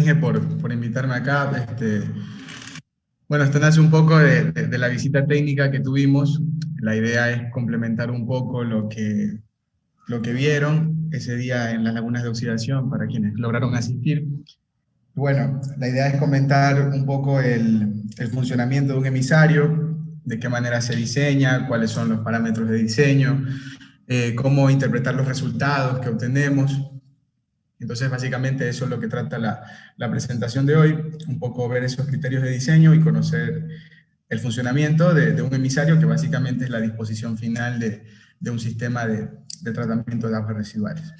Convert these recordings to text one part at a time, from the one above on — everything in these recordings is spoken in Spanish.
Inge, por invitarme acá. Bueno, esto nace un poco de la visita técnica que tuvimos. La idea es complementar un poco lo que vieron ese día en las lagunas de oxidación para quienes lograron asistir. Bueno, la idea es comentar un poco el funcionamiento de un emisario, de qué manera se diseña, cuáles son los parámetros de diseño, cómo interpretar los resultados que obtenemos. Entonces, básicamente eso es lo que trata la presentación de hoy, un poco ver esos criterios de diseño y conocer el funcionamiento de un emisario, que básicamente es la disposición final de un sistema de tratamiento de aguas residuales.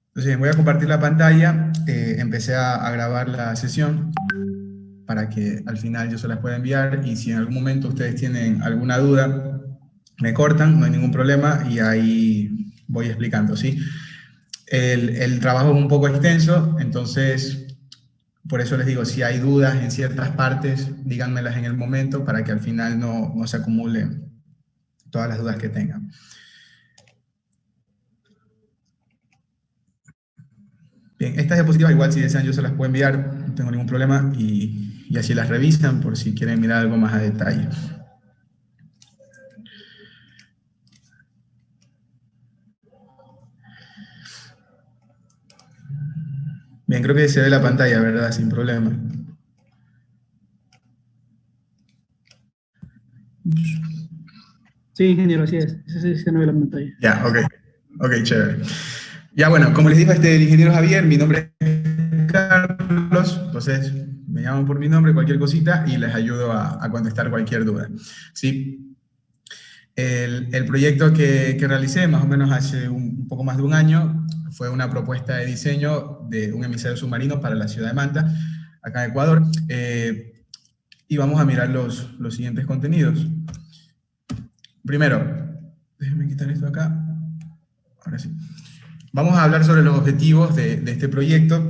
Entonces, voy a compartir la pantalla. Empecé a grabar la sesión para que al final yo se las pueda enviar, y si en algún momento ustedes tienen alguna duda, me cortan, no hay ningún problema, y ahí voy explicando, ¿sí? El trabajo es un poco extenso, entonces por eso les digo, si hay dudas en ciertas partes, díganmelas en el momento para que al final no se acumulen todas las dudas que tengan. Bien, estas diapositivas igual si desean yo se las puedo enviar, no tengo ningún problema, y así las revisan por si quieren mirar algo más a detalle. Bien, creo que se ve la pantalla, ¿verdad? Sin problema. Sí, ingeniero, así es. Se ve la pantalla. Ya, ok, chévere. Ya, bueno, como les dijo el ingeniero Javier, mi nombre es Carlos, entonces me llaman por mi nombre, cualquier cosita, y les ayudo a contestar cualquier duda, ¿sí? El proyecto que realicé, más o menos hace un poco más de un año, fue una propuesta de diseño de un emisario submarino para la ciudad de Manta, acá en Ecuador, y vamos a mirar los siguientes contenidos. Primero, déjenme quitar esto acá, ahora sí. Vamos a hablar sobre los objetivos de este proyecto,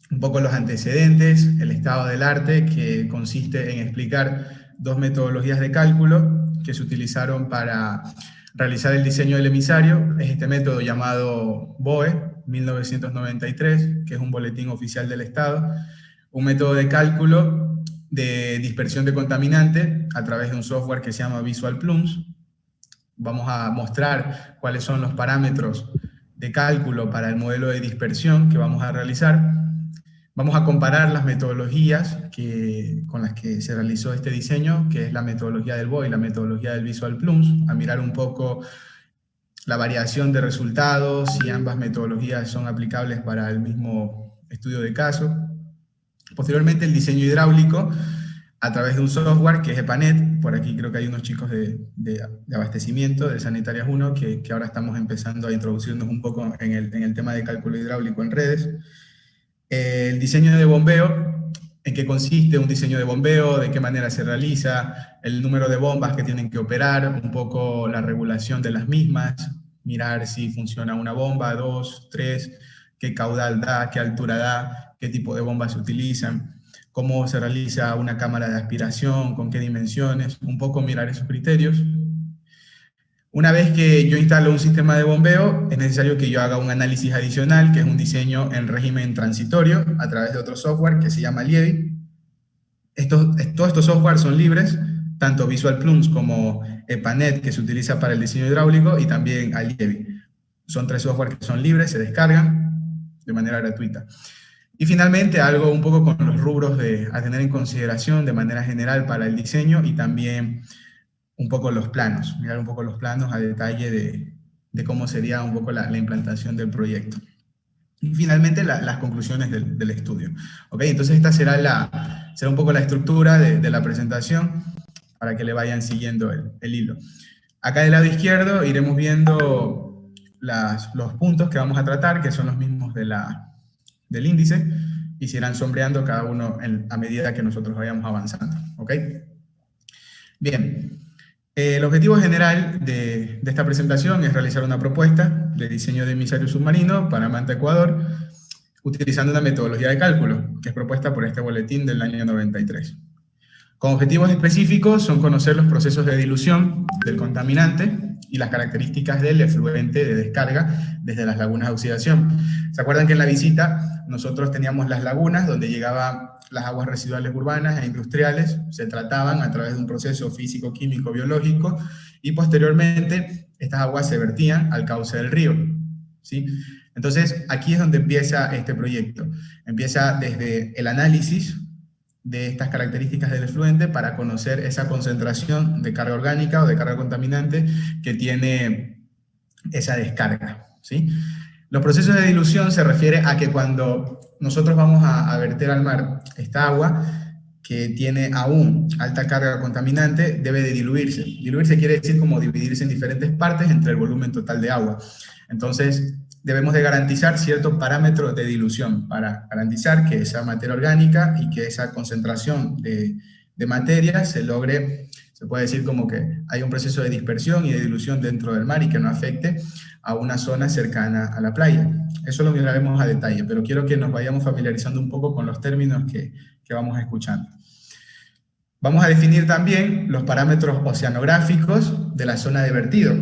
un poco los antecedentes, el estado del arte, que consiste en explicar dos metodologías de cálculo que se utilizaron para realizar el diseño del emisario. Es este método llamado BOE 1993, que es un boletín oficial del Estado, un método de cálculo de dispersión de contaminante a través de un software que se llama Visual Plums. Vamos a mostrar cuáles son los parámetros de cálculo para el modelo de dispersión que vamos a realizar. Vamos a comparar las metodologías con las que se realizó este diseño, que es la metodología del BOE y la metodología del Visual Plums, a mirar un poco la variación de resultados, si ambas metodologías son aplicables para el mismo estudio de caso. Posteriormente, el diseño hidráulico a través de un software que es EPANET. Por aquí creo que hay unos chicos de abastecimiento, de Sanitarias 1, que ahora estamos empezando a introducirnos un poco en el tema de cálculo hidráulico en redes. El diseño de bombeo, en qué consiste un diseño de bombeo, de qué manera se realiza, el número de bombas que tienen que operar, un poco la regulación de las mismas, mirar si funciona una bomba, 2, 3, qué caudal da, qué altura da, qué tipo de bombas se utilizan, cómo se realiza una cámara de aspiración, con qué dimensiones, un poco mirar esos criterios. Una vez que yo instalo un sistema de bombeo, es necesario que yo haga un análisis adicional, que es un diseño en régimen transitorio, a través de otro software que se llama Lievi. Todos estos softwares son libres, tanto Visual Plums como EPANET, que se utiliza para el diseño hidráulico, y también Lievi. Son 3 softwares que son libres, se descargan de manera gratuita. Y finalmente, algo un poco con los rubros a tener en consideración de manera general para el diseño, y también un poco los planos, mirar un poco los planos a detalle de cómo sería un poco la implantación del proyecto. Y finalmente las conclusiones del estudio. ¿Ok? Entonces esta será un poco la estructura de la presentación para que le vayan siguiendo el hilo. Acá del lado izquierdo iremos viendo los puntos que vamos a tratar, que son los mismos del índice, y se irán sombreando cada uno a medida que nosotros vayamos avanzando. ¿Ok? Bien. El objetivo general de esta presentación es realizar una propuesta de diseño de emisario submarino para Manta, Ecuador, utilizando una metodología de cálculo que es propuesta por este boletín del año 93. Con objetivos específicos son conocer los procesos de dilución del contaminante y las características del efluente de descarga desde las lagunas de oxidación. ¿Se acuerdan que en la visita nosotros teníamos las lagunas donde llegaban las aguas residuales urbanas e industriales, se trataban a través de un proceso físico, químico, biológico, y posteriormente estas aguas se vertían al cauce del río, ¿sí? Entonces, aquí es donde empieza este proyecto. Empieza desde el análisis de estas características del efluente para conocer esa concentración de carga orgánica o de carga contaminante que tiene esa descarga, ¿sí? Los procesos de dilución se refiere a que cuando nosotros vamos a verter al mar esta agua que tiene aún alta carga contaminante, debe de diluirse. Diluirse quiere decir como dividirse en diferentes partes entre el volumen total de agua. Entonces, debemos de garantizar ciertos parámetros de dilución para garantizar que esa materia orgánica y que esa concentración de materia se logre, se puede decir como que hay un proceso de dispersión y de dilución dentro del mar y que no afecte a una zona cercana a la playa. Eso lo miraremos a detalle, pero quiero que nos vayamos familiarizando un poco con los términos que vamos escuchando. Vamos a definir también los parámetros oceanográficos de la zona de vertido.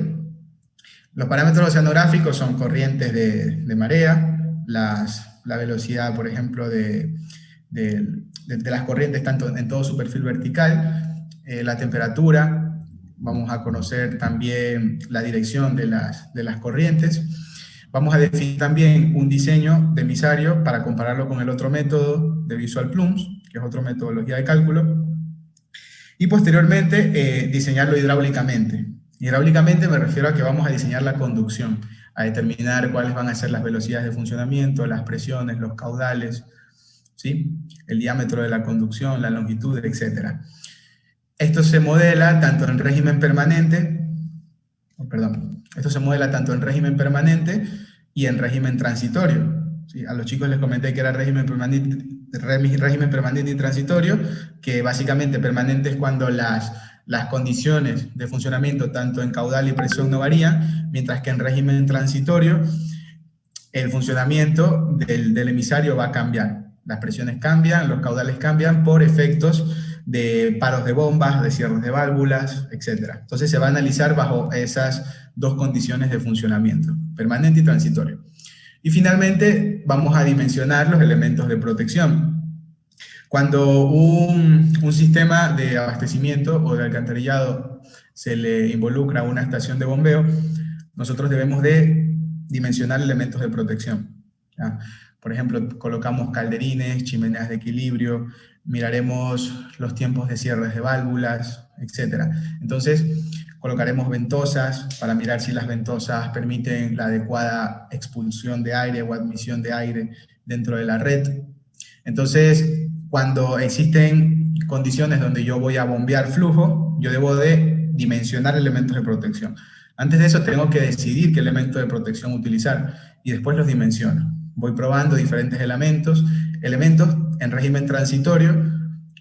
Los parámetros oceanográficos son corrientes de marea, la velocidad, por ejemplo, de las corrientes tanto en todo su perfil vertical, la temperatura, vamos a conocer también la dirección de las corrientes. Vamos a definir también un diseño de emisario para compararlo con el otro método de Visual Plumes, que es otra metodología de cálculo. Y posteriormente diseñarlo hidráulicamente. Hidráulicamente me refiero a que vamos a diseñar la conducción, a determinar cuáles van a ser las velocidades de funcionamiento, las presiones, los caudales, ¿sí? El diámetro de la conducción, la longitud, etc. Esto se modela tanto en régimen permanente, esto se modela tanto en régimen permanente y en régimen transitorio. ¿Sí? A los chicos les comenté que era régimen permanente y transitorio, que básicamente permanente es cuando las condiciones de funcionamiento tanto en caudal y presión no varían, mientras que en régimen transitorio el funcionamiento del emisario va a cambiar. Las presiones cambian, los caudales cambian por efectos de paros de bombas, de cierres de válvulas, etc. Entonces se va a analizar bajo esas dos condiciones de funcionamiento, permanente y transitorio. Y finalmente vamos a dimensionar los elementos de protección. Cuando un sistema de abastecimiento o de alcantarillado se le involucra a una estación de bombeo, nosotros debemos de dimensionar elementos de protección, ¿ya? Por ejemplo, colocamos calderines, chimeneas de equilibrio, miraremos los tiempos de cierres de válvulas, etc. Entonces, colocaremos ventosas para mirar si las ventosas permiten la adecuada expulsión de aire o admisión de aire dentro de la red. Entonces, cuando existen condiciones donde yo voy a bombear flujo, yo debo de dimensionar elementos de protección. Antes de eso tengo que decidir qué elemento de protección utilizar y después los dimensiono. Voy probando diferentes elementos en régimen transitorio,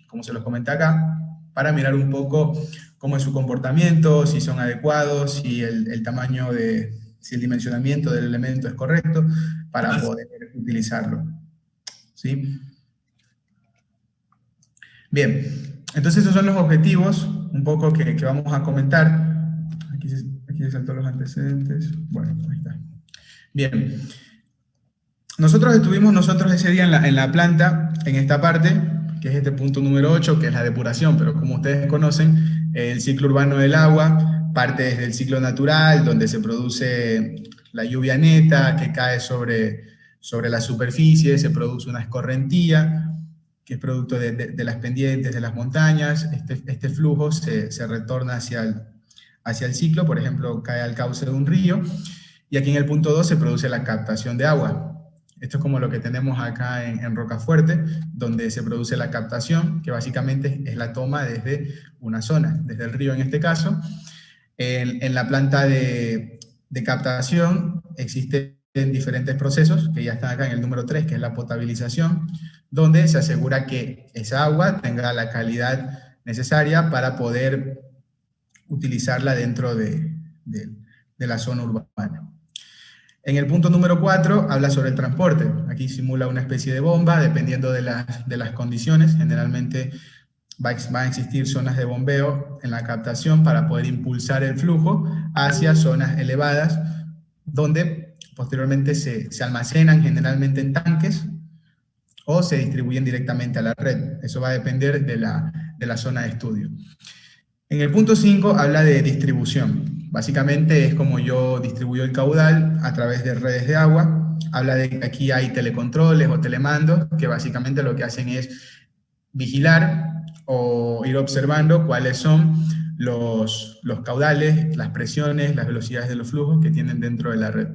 como se los comenté acá, para mirar un poco cómo es su comportamiento, si son adecuados, si el tamaño si el dimensionamiento del elemento es correcto, para poder utilizarlo. ¿Sí? Bien, entonces esos son los objetivos, un poco que vamos a comentar. Aquí se saltó los antecedentes. Bueno, ahí está. Bien. Nosotros estuvimos ese día en la planta, en esta parte, que es este punto número 8, que es la depuración, pero como ustedes conocen, el ciclo urbano del agua parte desde el ciclo natural, donde se produce la lluvia neta que cae sobre la superficie, se produce una escorrentía, que es producto de las pendientes de las montañas. Este flujo se retorna hacia el ciclo, por ejemplo, cae al cauce de un río, y aquí en el punto 2 se produce la captación de agua. Esto es como lo que tenemos acá en Rocafuerte, donde se produce la captación, que básicamente es la toma desde una zona, desde el río en este caso. En la planta de captación existen diferentes procesos, que ya están acá en el número 3, que es la potabilización, donde se asegura que esa agua tenga la calidad necesaria para poder utilizarla dentro de la zona urbana. En el punto número 4 habla sobre el transporte. Aquí simula una especie de bomba, dependiendo de las condiciones. Generalmente van a existir zonas de bombeo en la captación para poder impulsar el flujo hacia zonas elevadas, donde posteriormente se almacenan generalmente en tanques o se distribuyen directamente a la red. Eso va a depender de la zona de estudio. En el punto 5 habla de distribución. Básicamente es como yo distribuyo el caudal a través de redes de agua. Habla de que aquí hay telecontroles o telemandos, que básicamente lo que hacen es vigilar o ir observando cuáles son los caudales, las presiones, las velocidades de los flujos que tienen dentro de la red.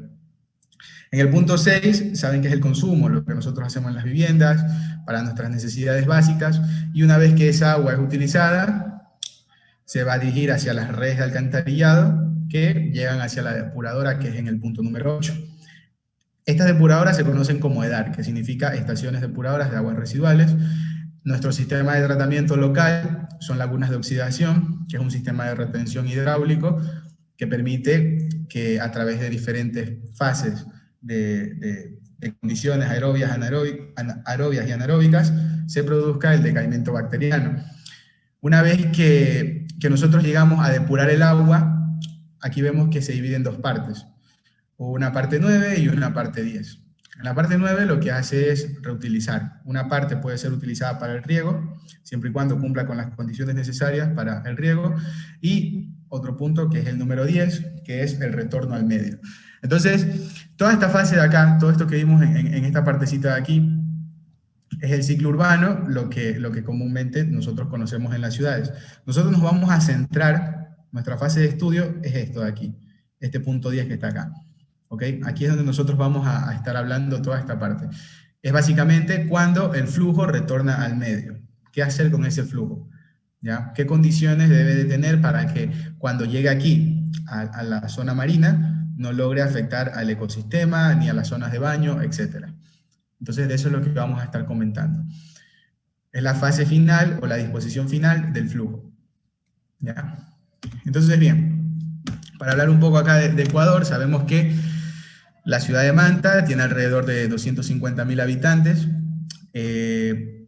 En el punto 6, saben que es el consumo, lo que nosotros hacemos en las viviendas, para nuestras necesidades básicas, y una vez que esa agua es utilizada, se va a dirigir hacia las redes de alcantarillado, que llegan hacia la depuradora, que es en el punto número 8. Estas depuradoras se conocen como EDAR, que significa Estaciones Depuradoras de Aguas Residuales. Nuestro sistema de tratamiento local son lagunas de oxidación, que es un sistema de retención hidráulico que permite que a través de diferentes fases de condiciones aerobias y anaeróbicas se produzca el decaimiento bacteriano. Una vez que nosotros llegamos a depurar el agua, aquí vemos que se divide en dos partes, una parte 9 y una parte 10. En la parte 9 lo que hace es reutilizar. Una parte puede ser utilizada para el riego, siempre y cuando cumpla con las condiciones necesarias para el riego, y otro punto que es el número 10, que es el retorno al medio. Entonces, toda esta fase de acá, todo esto que vimos en esta partecita de aquí, es el ciclo urbano, lo que comúnmente nosotros conocemos en las ciudades. Nosotros nos vamos a centrar, nuestra fase de estudio es esto de aquí, este punto 10 que está acá. ¿Okay? Aquí es donde nosotros vamos a estar hablando toda esta parte. Es básicamente cuando el flujo retorna al medio. ¿Qué hacer con ese flujo? ¿Ya? ¿Qué condiciones debe de tener para que cuando llegue aquí a la zona marina no logre afectar al ecosistema, ni a las zonas de baño, etcétera? Entonces de eso es lo que vamos a estar comentando. Es la fase final o la disposición final del flujo. ¿Ya? Entonces bien, para hablar un poco acá de Ecuador, sabemos que la ciudad de Manta tiene alrededor de 250.000 habitantes. En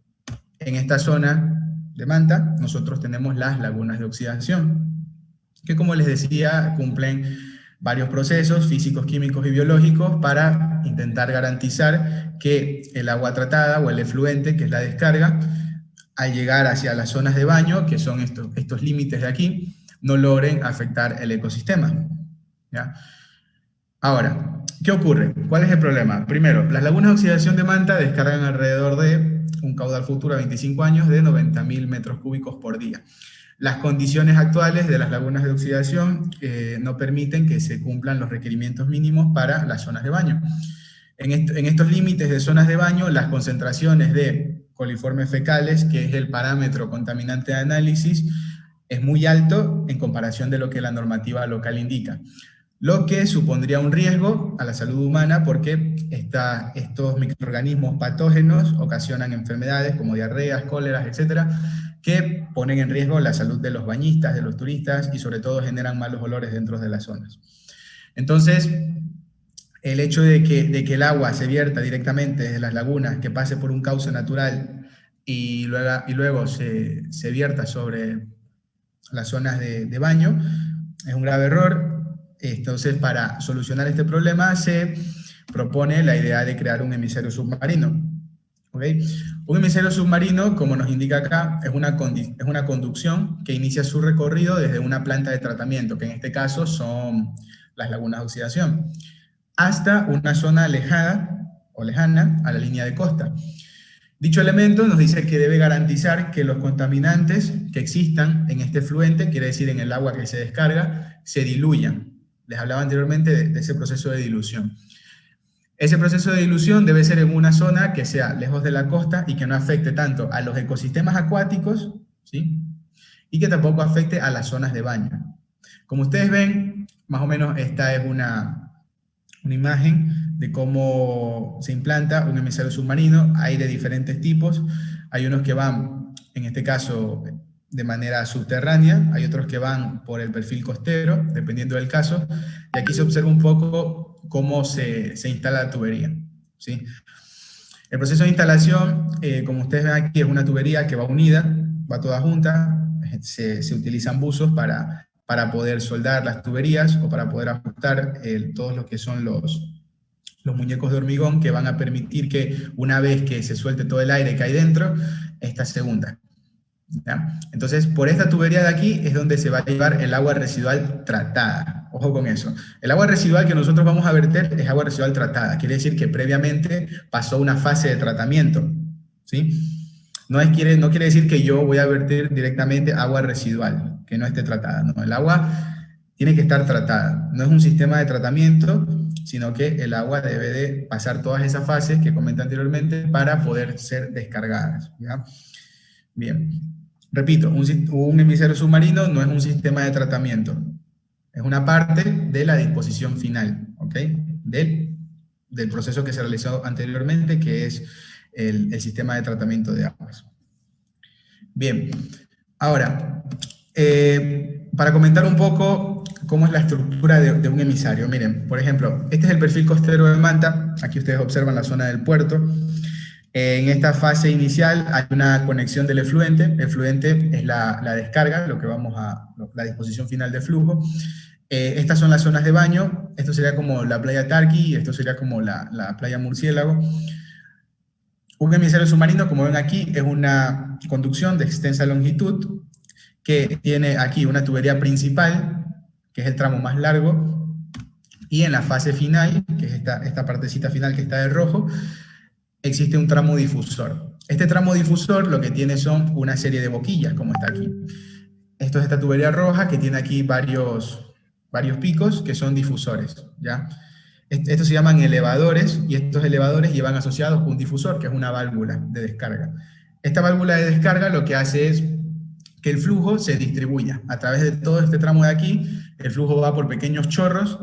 esta zona de Manta nosotros tenemos las lagunas de oxidación, que como les decía, cumplen varios procesos físicos, químicos y biológicos para intentar garantizar que el agua tratada o el efluente, que es la descarga, al llegar hacia las zonas de baño, que son estos límites de aquí, no logren afectar el ecosistema. ¿Ya? Ahora, ¿qué ocurre? ¿Cuál es el problema? Primero, las lagunas de oxidación de Manta descargan alrededor de un caudal futuro a 25 años de 90.000 metros cúbicos por día. Las condiciones actuales de las lagunas de oxidación no permiten que se cumplan los requerimientos mínimos para las zonas de baño. En estos límites de zonas de baño, las concentraciones de coliformes fecales, que es el parámetro contaminante de análisis, es muy alto en comparación de lo que la normativa local indica, lo que supondría un riesgo a la salud humana porque estos microorganismos patógenos ocasionan enfermedades como diarreas, cóleras, etcétera, que ponen en riesgo la salud de los bañistas, de los turistas y sobre todo generan malos olores dentro de las zonas. Entonces, el hecho de que el agua se vierta directamente desde las lagunas, que pase por un cauce natural y luego se vierta sobre las zonas de baño, es un grave error. Entonces, para solucionar este problema, se propone la idea de crear un emisario submarino. ¿Okay? Un emisario submarino, como nos indica acá, es una conducción que inicia su recorrido desde una planta de tratamiento, que en este caso son las lagunas de oxidación, hasta una zona alejada o lejana a la línea de costa. Dicho elemento nos dice que debe garantizar que los contaminantes que existan en este efluente, quiere decir en el agua que se descarga, se diluyan. Les hablaba anteriormente de ese proceso de dilución. Ese proceso de dilución debe ser en una zona que sea lejos de la costa y que no afecte tanto a los ecosistemas acuáticos, ¿sí? Y que tampoco afecte a las zonas de baño. Como ustedes ven, más o menos esta es una imagen de cómo se implanta un emisario submarino. Hay de diferentes tipos. Hay unos que van, en este caso, de manera subterránea, hay otros que van por el perfil costero, dependiendo del caso, y aquí se observa un poco cómo se instala la tubería, ¿sí? El proceso de instalación, como ustedes ven aquí, es una tubería que va unida, va toda junta, se utilizan buzos para poder soldar las tuberías o para poder ajustar todos lo que son los muñecos de hormigón que van a permitir que una vez que se suelte todo el aire que hay dentro, esta se hunda. ¿Ya? Entonces, por esta tubería de aquí es donde se va a llevar el agua residual tratada. Ojo con eso. El agua residual que nosotros vamos a verter es agua residual tratada. Quiere decir que previamente pasó una fase de tratamiento. ¿Sí? No quiere decir que yo voy a verter directamente agua residual, que no esté tratada. No, el agua tiene que estar tratada. No es un sistema de tratamiento, sino que el agua debe de pasar todas esas fases que comenté anteriormente para poder ser descargadas. ¿Ya? Bien. Repito, un emisario submarino no es un sistema de tratamiento, es una parte de la disposición final, ¿ok? Del proceso que se realizó anteriormente, que es el sistema de tratamiento de aguas. Bien, ahora, para comentar un poco cómo es la estructura de un emisario. Miren, por ejemplo, este es el perfil costero de Manta, aquí ustedes observan la zona del puerto. En esta fase inicial hay una conexión del efluente. El efluente es la descarga, la disposición final de flujo. Estas son las zonas de baño. Esto sería como la playa Tarqui, esto sería como la playa Murciélago. Un emisario submarino, como ven aquí, es una conducción de extensa longitud que tiene aquí una tubería principal, que es el tramo más largo, y en la fase final, que es esta partecita final que está de rojo, existe un tramo difusor. Este tramo difusor lo que tiene son una serie de boquillas, como está aquí. Esto es esta tubería roja que tiene aquí varios picos que son difusores, ¿ya? Estos se llaman elevadores, y estos elevadores llevan asociados un difusor, que es una válvula de descarga. Esta válvula de descarga lo que hace es que el flujo se distribuya. A través de todo este tramo de aquí, el flujo va por pequeños chorros,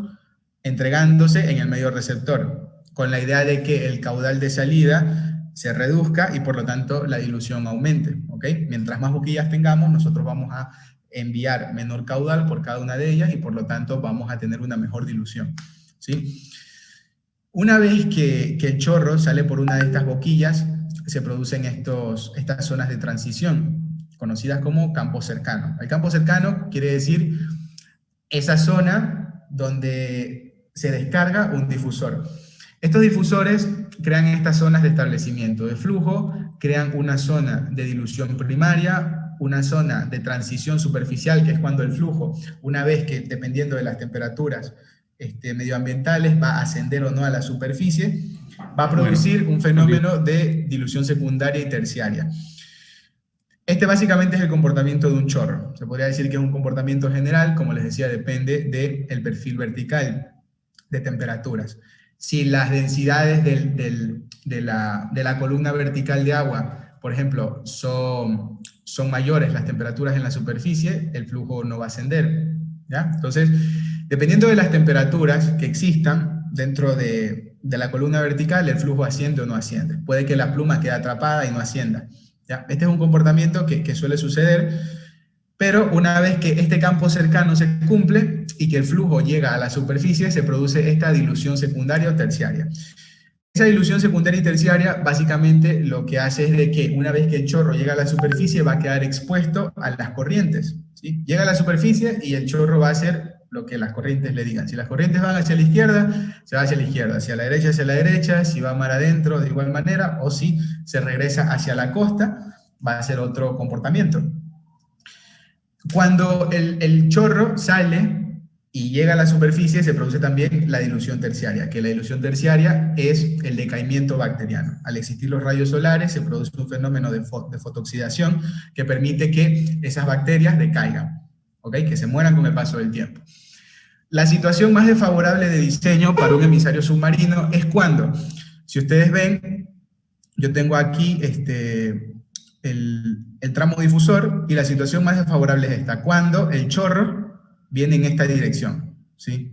entregándose en el medio receptor, con la idea de que el caudal de salida se reduzca y por lo tanto la dilución aumente, ¿ok? Mientras más boquillas tengamos, nosotros vamos a enviar menor caudal por cada una de ellas y por lo tanto vamos a tener una mejor dilución, ¿sí? Una vez que el chorro sale por una de estas boquillas, se producen estas zonas de transición, conocidas como campo cercano. El campo cercano quiere decir esa zona donde se descarga un difusor. Estos difusores crean estas zonas de establecimiento de flujo, crean una zona de dilución primaria, una zona de transición superficial, que es cuando el flujo, una vez que, dependiendo de las temperaturas medioambientales, va a ascender o no a la superficie, va a producir un fenómeno de dilución secundaria y terciaria. Este básicamente es el comportamiento de un chorro. Se podría decir que es un comportamiento general, como les decía, depende del perfil vertical de temperaturas. Si las densidades de la columna vertical de agua, por ejemplo, son mayores las temperaturas en la superficie, el flujo no va a ascender, ¿ya? Entonces, dependiendo de las temperaturas que existan dentro de la columna vertical, el flujo asciende o no asciende. Puede que la pluma quede atrapada y no ascienda, ¿ya? Este es un comportamiento que suele suceder, pero una vez que este campo cercano se cumple y que el flujo llega a la superficie, se produce esta dilución secundaria o terciaria. Esa dilución secundaria y terciaria básicamente lo que hace es de que una vez que el chorro llega a la superficie va a quedar expuesto a las corrientes, ¿sí? Llega a la superficie y el chorro va a hacer lo que las corrientes le digan. Si las corrientes van hacia la izquierda, se va hacia la izquierda, hacia la derecha, si va mar adentro de igual manera, o si se regresa hacia la costa, va a ser otro comportamiento. Cuando el chorro sale y llega a la superficie, se produce también la dilución terciaria, que la dilución terciaria es el decaimiento bacteriano. Al existir los rayos solares, se produce un fenómeno de fotooxidación que permite que esas bacterias decaigan, ¿ok? Que se mueran con el paso del tiempo. La situación más desfavorable de diseño para un emisario submarino es cuando, si ustedes ven, yo tengo aquí el tramo difusor, y la situación más desfavorable es esta, cuando el chorro viene en esta dirección, ¿sí?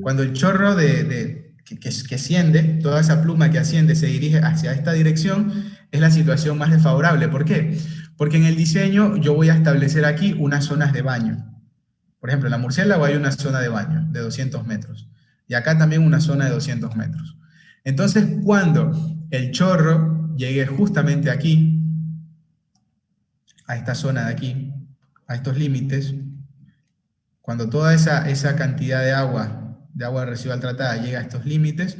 Cuando el chorro que asciende, toda esa pluma que asciende se dirige hacia esta dirección, es la situación más desfavorable. ¿Por qué? Porque en el diseño yo voy a establecer aquí unas zonas de baño. Por ejemplo, en la Murciélago hay una zona de baño de 200 metros, y acá también una zona de 200 metros. Entonces, cuando el chorro llegue justamente aquí, a esta zona de aquí, a estos límites, cuando toda esa cantidad de agua residual tratada llega a estos límites,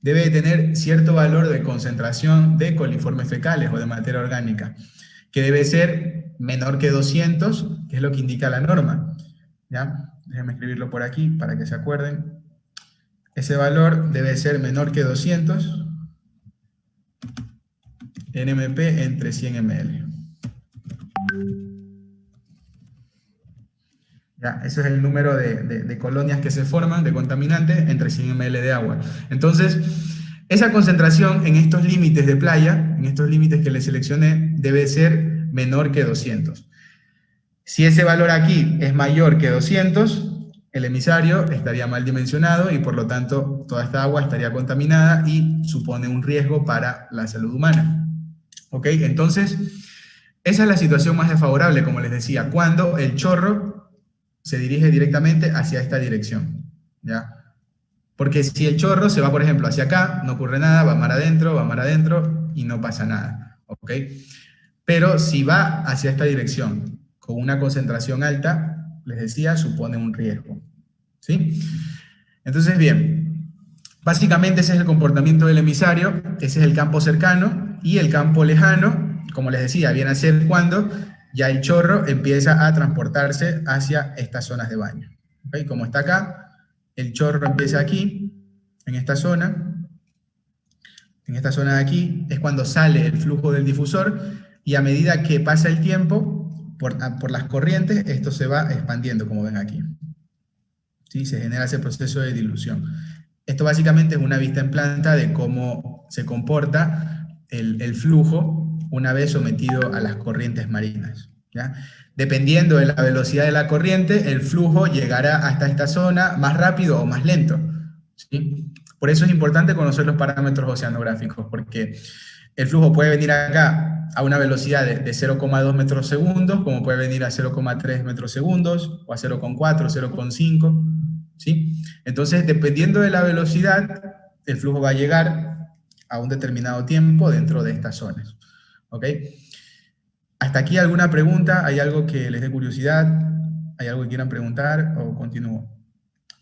debe tener cierto valor de concentración de coliformes fecales o de materia orgánica, que debe ser menor que 200, que es lo que indica la norma. ¿Ya? Déjenme escribirlo por aquí para que se acuerden. Ese valor debe ser menor que 200 NMP entre 100 ml. Ya, ese es el número de colonias que se forman de contaminante entre 100 ml de agua. Entonces, esa concentración en estos límites de playa, en estos límites que les seleccioné, debe ser menor que 200. Si ese valor aquí es mayor que 200, el emisario estaría mal dimensionado y por lo tanto toda esta agua estaría contaminada y supone un riesgo para la salud humana. ¿Ok? Entonces, esa es la situación más desfavorable, como les decía, cuando el chorro se dirige directamente hacia esta dirección, ¿ya? Porque si el chorro se va, por ejemplo, hacia acá, no ocurre nada, va mar adentro y no pasa nada, ¿ok? Pero si va hacia esta dirección con una concentración alta, les decía, supone un riesgo, ¿sí? Entonces, bien, básicamente ese es el comportamiento del emisario, ese es el campo cercano, y el campo lejano, como les decía, viene a ser cuando ya el chorro empieza a transportarse hacia estas zonas de baño. ¿Okay? Como está acá, el chorro empieza aquí, en esta zona de aquí, es cuando sale el flujo del difusor, y a medida que pasa el tiempo, por las corrientes, esto se va expandiendo, como ven aquí. ¿Sí? Se genera ese proceso de dilución. Esto básicamente es una vista en planta de cómo se comporta el flujo una vez sometido a las corrientes marinas, ¿ya? Dependiendo de la velocidad de la corriente, el flujo llegará hasta esta zona más rápido o más lento, ¿sí? Por eso es importante conocer los parámetros oceanográficos, porque el flujo puede venir acá a una velocidad de 0,2 metros segundos, como puede venir a 0,3 metros segundos, o a 0,4, 0,5, ¿sí? Entonces, dependiendo de la velocidad, el flujo va a llegar a un determinado tiempo dentro de estas zonas, ¿ok? ¿Hasta aquí alguna pregunta? ¿Hay algo que les dé curiosidad? ¿Hay algo que quieran preguntar o continúo?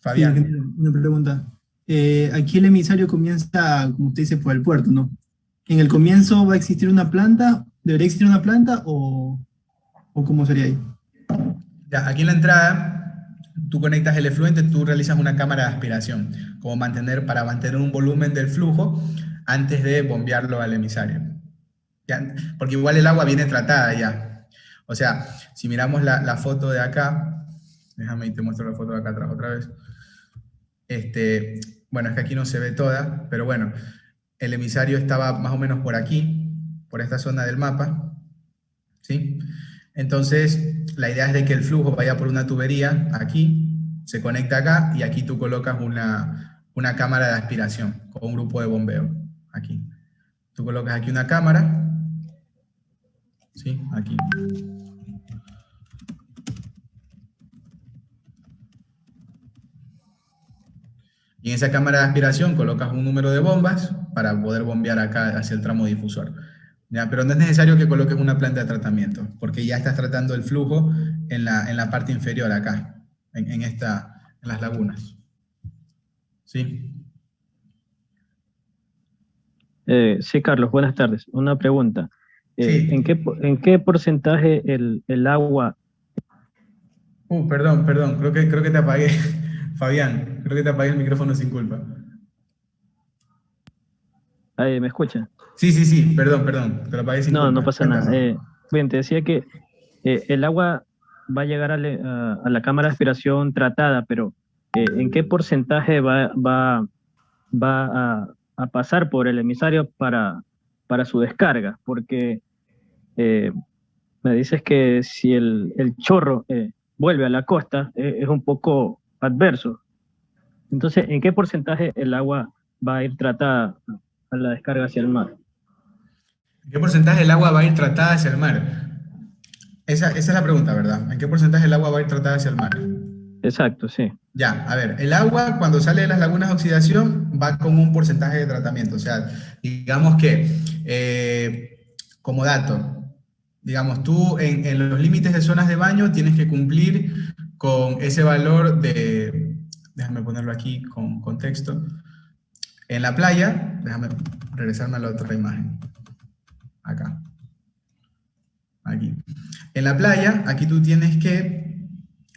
Fabián. Sí, una pregunta. Aquí el emisario comienza, como usted dice, por el puerto, ¿no? ¿En el comienzo va a existir una planta? ¿Debería existir una planta o cómo sería ahí? Ya, aquí en la entrada, tú conectas el efluente, tú realizas una cámara de aspiración, para mantener un volumen del flujo antes de bombearlo al emisario. ¿Ya? Porque igual el agua viene tratada ya. O sea, si miramos la foto de acá, déjame y te muestro la foto de acá atrás otra vez. Bueno, es que aquí no se ve toda, pero bueno, el emisario estaba más o menos por aquí, por esta zona del mapa, ¿sí? Entonces, la idea es de que el flujo vaya por una tubería aquí, se conecta acá, y aquí tú colocas una cámara de aspiración con un grupo de bombeo, aquí. Tú colocas aquí una cámara, ¿sí? Aquí. Y en esa cámara de aspiración colocas un número de bombas para poder bombear acá hacia el tramo difusor. ¿Ya? Pero no es necesario que coloques una planta de tratamiento, porque ya estás tratando el flujo en la parte inferior acá, en las lagunas. ¿Sí? Sí, Carlos, buenas tardes. Una pregunta. Sí. ¿En qué porcentaje el agua... Perdón, creo que te apagué. Fabián, creo que te apagué el micrófono sin culpa. ¿Me escucha? Sí, perdón, te lo apagué sin culpa. No pasa nada. Bien, te decía que el agua va a llegar a la cámara de aspiración tratada, pero ¿en qué porcentaje va a pasar por el emisario para su descarga? Porque me dices que si el chorro vuelve a la costa, es un poco adverso. Entonces, ¿en qué porcentaje el agua va a ir tratada a la descarga hacia el mar? ¿En qué porcentaje el agua va a ir tratada hacia el mar? Esa es la pregunta, ¿verdad? ¿En qué porcentaje el agua va a ir tratada hacia el mar? Exacto, sí. Ya, a ver, el agua cuando sale de las lagunas de oxidación va con un porcentaje de tratamiento. O sea, digamos que, como dato, digamos, tú en los límites de zonas de baño tienes que cumplir con ese valor de, déjame ponerlo aquí con contexto, en la playa, déjame regresarme a la otra imagen, acá, aquí. En la playa, aquí tú tienes que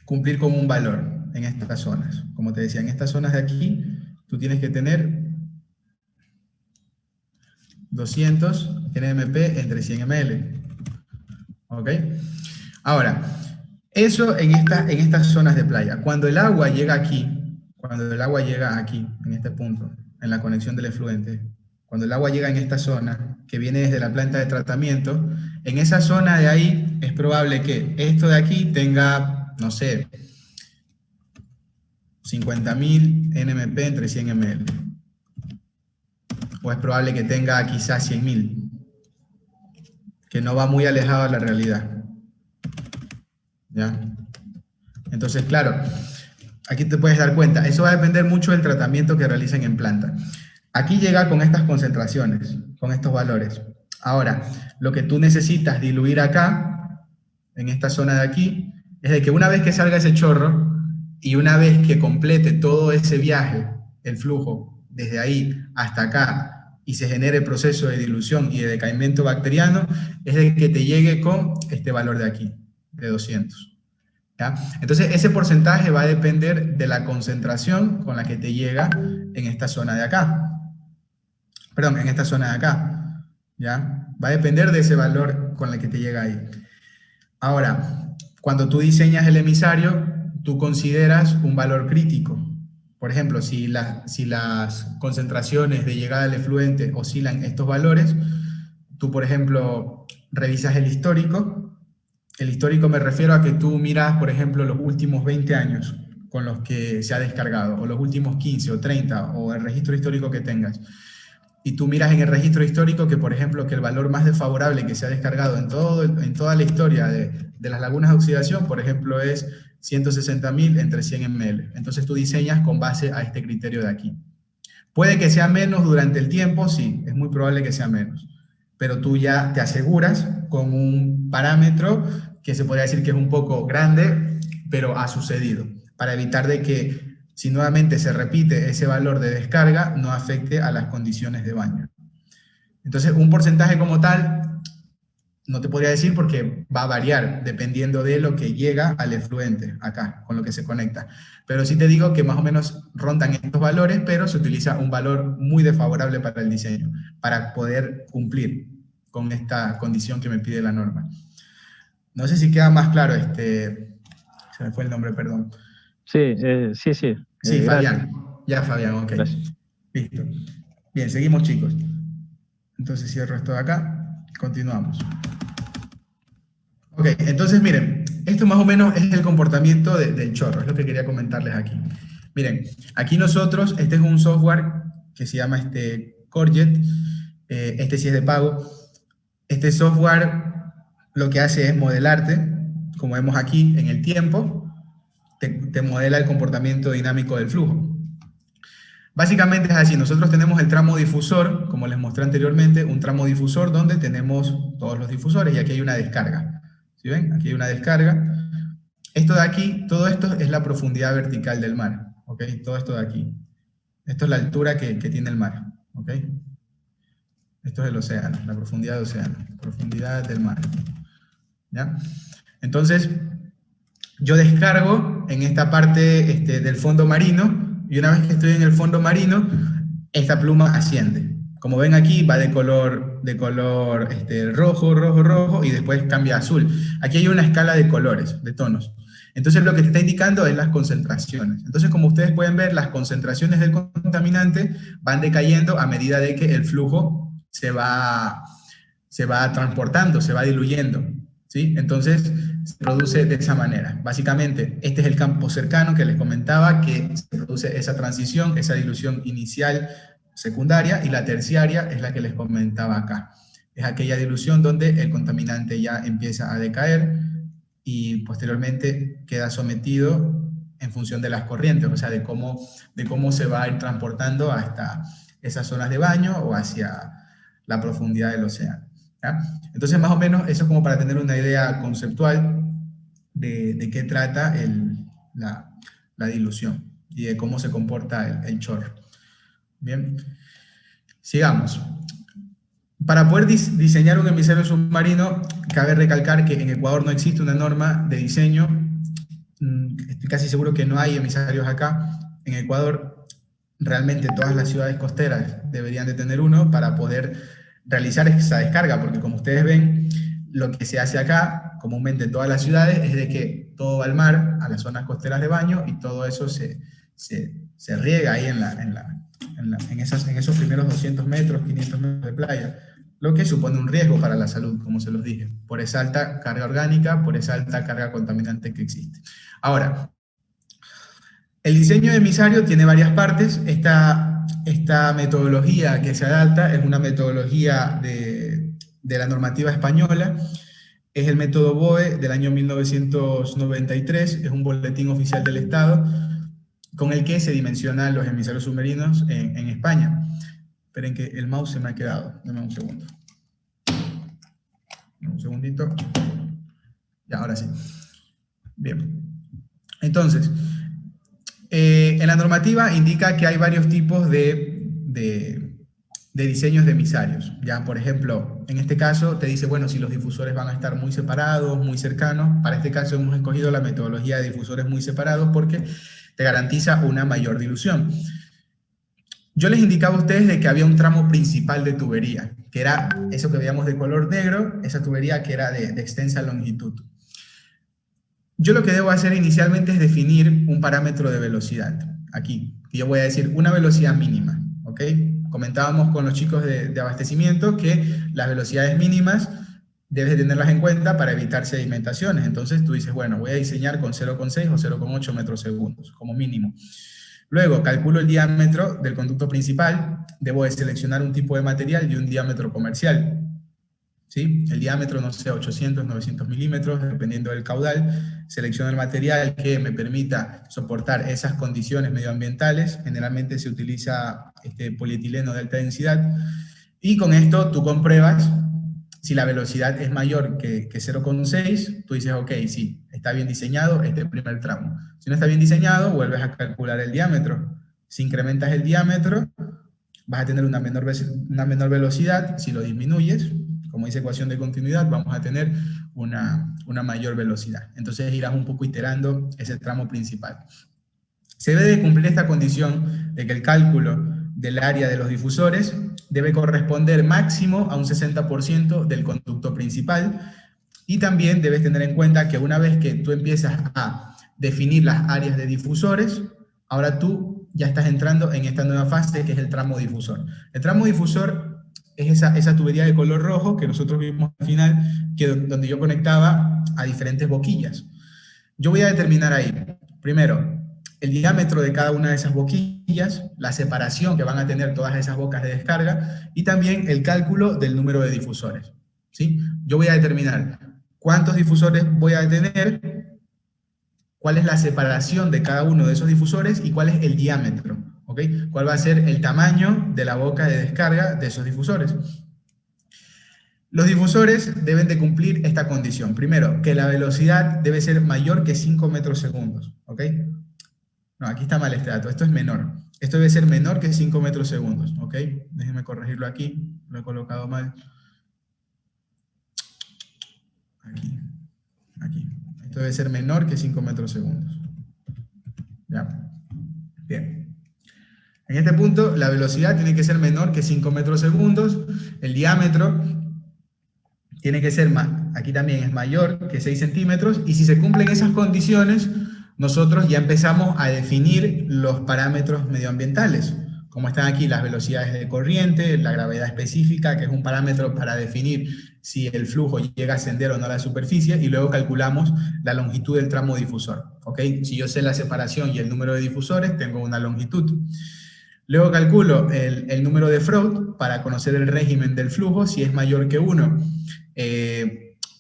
cumplir con un valor en estas zonas. Como te decía, en estas zonas de aquí, tú tienes que tener 200 NMP entre 100 ml. ¿Ok? Ahora, eso en estas zonas de playa. Cuando el agua llega aquí, en este punto, en la conexión del efluente, cuando el agua llega en esta zona, que viene desde la planta de tratamiento, en esa zona de ahí es probable que esto de aquí tenga, no sé, 50.000 NMP entre 100 ml. O es probable que tenga quizás 100.000, que no va muy alejado de la realidad. ¿Ya? Entonces, claro, aquí te puedes dar cuenta, eso va a depender mucho del tratamiento que realicen en planta. Aquí llega con estas concentraciones, con estos valores. Ahora, lo que tú necesitas diluir acá, en esta zona de aquí, es de que una vez que salga ese chorro, y una vez que complete todo ese viaje, el flujo, desde ahí hasta acá, y se genere el proceso de dilución y de decaimiento bacteriano, es de que te llegue con este valor de aquí, de 200. ¿Ya? Entonces, ese porcentaje va a depender de la concentración con la que te llega en esta zona de acá. Perdón, en esta zona de acá. ¿Ya? Va a depender de ese valor con el que te llega ahí. Ahora, cuando tú diseñas el emisario, tú consideras un valor crítico. Por ejemplo, si las concentraciones de llegada del efluente oscilan estos valores, tú, por ejemplo, revisas el histórico. El histórico me refiero a que tú miras, por ejemplo, los últimos 20 años con los que se ha descargado, o los últimos 15 o 30, o el registro histórico que tengas. Y tú miras en el registro histórico que, por ejemplo, que el valor más desfavorable que se ha descargado en toda la historia de las lagunas de oxidación, por ejemplo, es 160.000 entre 100 ml. Entonces tú diseñas con base a este criterio de aquí. Puede que sea menos durante el tiempo, sí, es muy probable que sea menos. Pero tú ya te aseguras con un parámetro que se podría decir que es un poco grande, pero ha sucedido, para evitar de que, si nuevamente se repite ese valor de descarga, no afecte a las condiciones de baño. Entonces, un porcentaje como tal, no te podría decir porque va a variar dependiendo de lo que llega al efluente, acá, con lo que se conecta. Pero sí te digo que más o menos rondan estos valores, pero se utiliza un valor muy desfavorable para el diseño, para poder cumplir con esta condición que me pide la norma. No sé si queda más claro, se me fue el nombre, perdón. Sí, sí. Sí, Fabián. Ya, Fabián, ok. Gracias. Listo. Bien, seguimos, chicos. Entonces cierro esto de acá. Continuamos. Ok, entonces miren, esto más o menos es el comportamiento del chorro, es lo que quería comentarles aquí. Miren, aquí nosotros, este es un software que se llama Corejet, este sí es de pago. Este software lo que hace es modelarte, como vemos aquí, en el tiempo, te modela el comportamiento dinámico del flujo. Básicamente es así, nosotros tenemos el tramo difusor, como les mostré anteriormente, un tramo difusor donde tenemos todos los difusores y aquí hay una descarga. ¿Sí ven? Aquí hay una descarga. Esto de aquí, todo esto es la profundidad vertical del mar. ¿Ok? Todo esto de aquí. Esto es la altura que tiene el mar. ¿Ok? Esto es el océano, la profundidad del océano. Profundidad del mar. ¿Ya? Entonces, yo descargo en esta parte del fondo marino y una vez que estoy en el fondo marino, esta pluma asciende. Como ven aquí, va de color rojo, y después cambia a azul. Aquí hay una escala de colores, de tonos. Entonces lo que te está indicando es las concentraciones. Entonces, como ustedes pueden ver, las concentraciones del contaminante van decayendo a medida de que el flujo se va transportando, se va diluyendo. ¿Sí? Entonces, se produce de esa manera. Básicamente, este es el campo cercano que les comentaba, que se produce esa transición, esa dilución inicial, secundaria, y la terciaria es la que les comentaba acá. Es aquella dilución donde el contaminante ya empieza a decaer y posteriormente queda sometido en función de las corrientes, o sea, de cómo se va a ir transportando hasta esas zonas de baño o hacia la profundidad del océano. ¿ya? Entonces, más o menos, eso es como para tener una idea conceptual de qué trata la dilución y de cómo se comporta el chorro. Bien, sigamos. Para poder diseñar un emisario submarino, cabe recalcar que en Ecuador no existe una norma de diseño. Estoy casi seguro que no hay emisarios acá. En Ecuador, realmente todas las ciudades costeras deberían de tener uno para poder realizar esa descarga, porque como ustedes ven, lo que se hace acá, comúnmente en todas las ciudades, es de que todo va al mar, a las zonas costeras de baño, y todo eso se riega ahí en esos primeros 200 metros, 500 metros de playa, lo que supone un riesgo para la salud, como se los dije, por esa alta carga orgánica, por esa alta carga contaminante que existe. Ahora, el diseño de emisario tiene varias partes. Esta metodología que se adapta es una metodología de la normativa española, es el método BOE del año 1993, es un boletín oficial del Estado, con el que se dimensionan los emisarios submarinos en España. Esperen que el mouse se me ha quedado, dame un segundo. Un segundito. Ya, ahora sí. Bien. Entonces, en la normativa indica que hay varios tipos de diseños de emisarios. Ya, por ejemplo, en este caso te dice, bueno, si los difusores van a estar muy separados, muy cercanos. Para este caso hemos escogido la metodología de difusores muy separados porque te garantiza una mayor dilución. Yo les indicaba a ustedes de que había un tramo principal de tubería, que era eso que veíamos de color negro, esa tubería que era de extensa longitud. Yo lo que debo hacer inicialmente es definir un parámetro de velocidad, aquí, que yo voy a decir una velocidad mínima, ¿ok? Comentábamos con los chicos de abastecimiento que las velocidades mínimas debes tenerlas en cuenta para evitar sedimentaciones. Entonces tú dices, bueno, voy a diseñar con 0,6 o 0,8 metros segundos, como mínimo. Luego, calculo el diámetro del conducto principal, debo de seleccionar un tipo de material y un diámetro comercial. ¿Sí? El diámetro, no sé, 800, 900 milímetros, dependiendo del caudal. Selecciono el material que me permita soportar esas condiciones medioambientales. Generalmente se utiliza polietileno de alta densidad. Y con esto tú compruebas si la velocidad es mayor que 0,6, tú dices, ok, sí, está bien diseñado este primer tramo. Si no está bien diseñado, vuelves a calcular el diámetro. Si incrementas el diámetro, vas a tener una menor velocidad. Si lo disminuyes, como dice ecuación de continuidad, vamos a tener una mayor velocidad. Entonces irás un poco iterando ese tramo principal. Se debe de cumplir esta condición de que el cálculo del área de los difusores debe corresponder máximo a un 60% del conducto principal, y también debes tener en cuenta que una vez que tú empiezas a definir las áreas de difusores, ahora tú ya estás entrando en esta nueva fase que es el tramo difusor. El tramo difusor es esa tubería de color rojo que nosotros vimos al final, donde yo conectaba a diferentes boquillas. Yo voy a determinar ahí, primero, el diámetro de cada una de esas boquillas, la separación que van a tener todas esas bocas de descarga, y también el cálculo del número de difusores, ¿sí? Yo voy a determinar cuántos difusores voy a tener, cuál es la separación de cada uno de esos difusores y cuál es el diámetro, ¿ok? Cuál va a ser el tamaño de la boca de descarga de esos difusores. Los difusores deben de cumplir esta condición. Primero, que la velocidad debe ser mayor que 5 metros segundos, ¿ok? No, aquí está mal este dato, esto es menor. Esto debe ser menor que 5 metros segundos, ¿ok? Déjenme corregirlo aquí, lo he colocado mal. Aquí. Esto debe ser menor que 5 metros segundos. ¿Ya? Bien. En este punto, la velocidad tiene que ser menor que 5 metros segundos. El diámetro tiene que ser, aquí también es mayor que 6 centímetros. Y si se cumplen esas condiciones, nosotros ya empezamos a definir los parámetros medioambientales, como están aquí las velocidades de corriente, la gravedad específica, que es un parámetro para definir si el flujo llega a ascender o no a la superficie, y luego calculamos la longitud del tramo difusor, ¿ok? Si yo sé la separación y el número de difusores, tengo una longitud. Luego calculo el número de Freud para conocer el régimen del flujo, si es mayor que 1.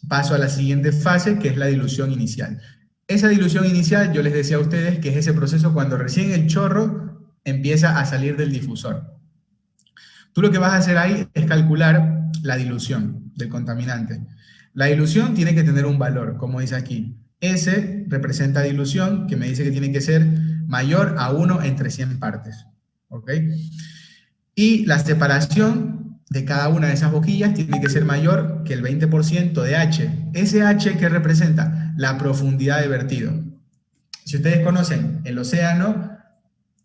Paso a la siguiente fase, que es la dilución inicial. Esa dilución inicial, yo les decía a ustedes que es ese proceso cuando recién el chorro empieza a salir del difusor. Tú lo que vas a hacer ahí es calcular la dilución del contaminante. La dilución tiene que tener un valor, como dice aquí. S representa dilución, que me dice que tiene que ser mayor a 1 entre 100 partes. ¿Ok? Y la separación de cada una de esas boquillas tiene que ser mayor que el 20% de H. Ese H, ¿qué representa? La profundidad de vertido. Si ustedes conocen, el océano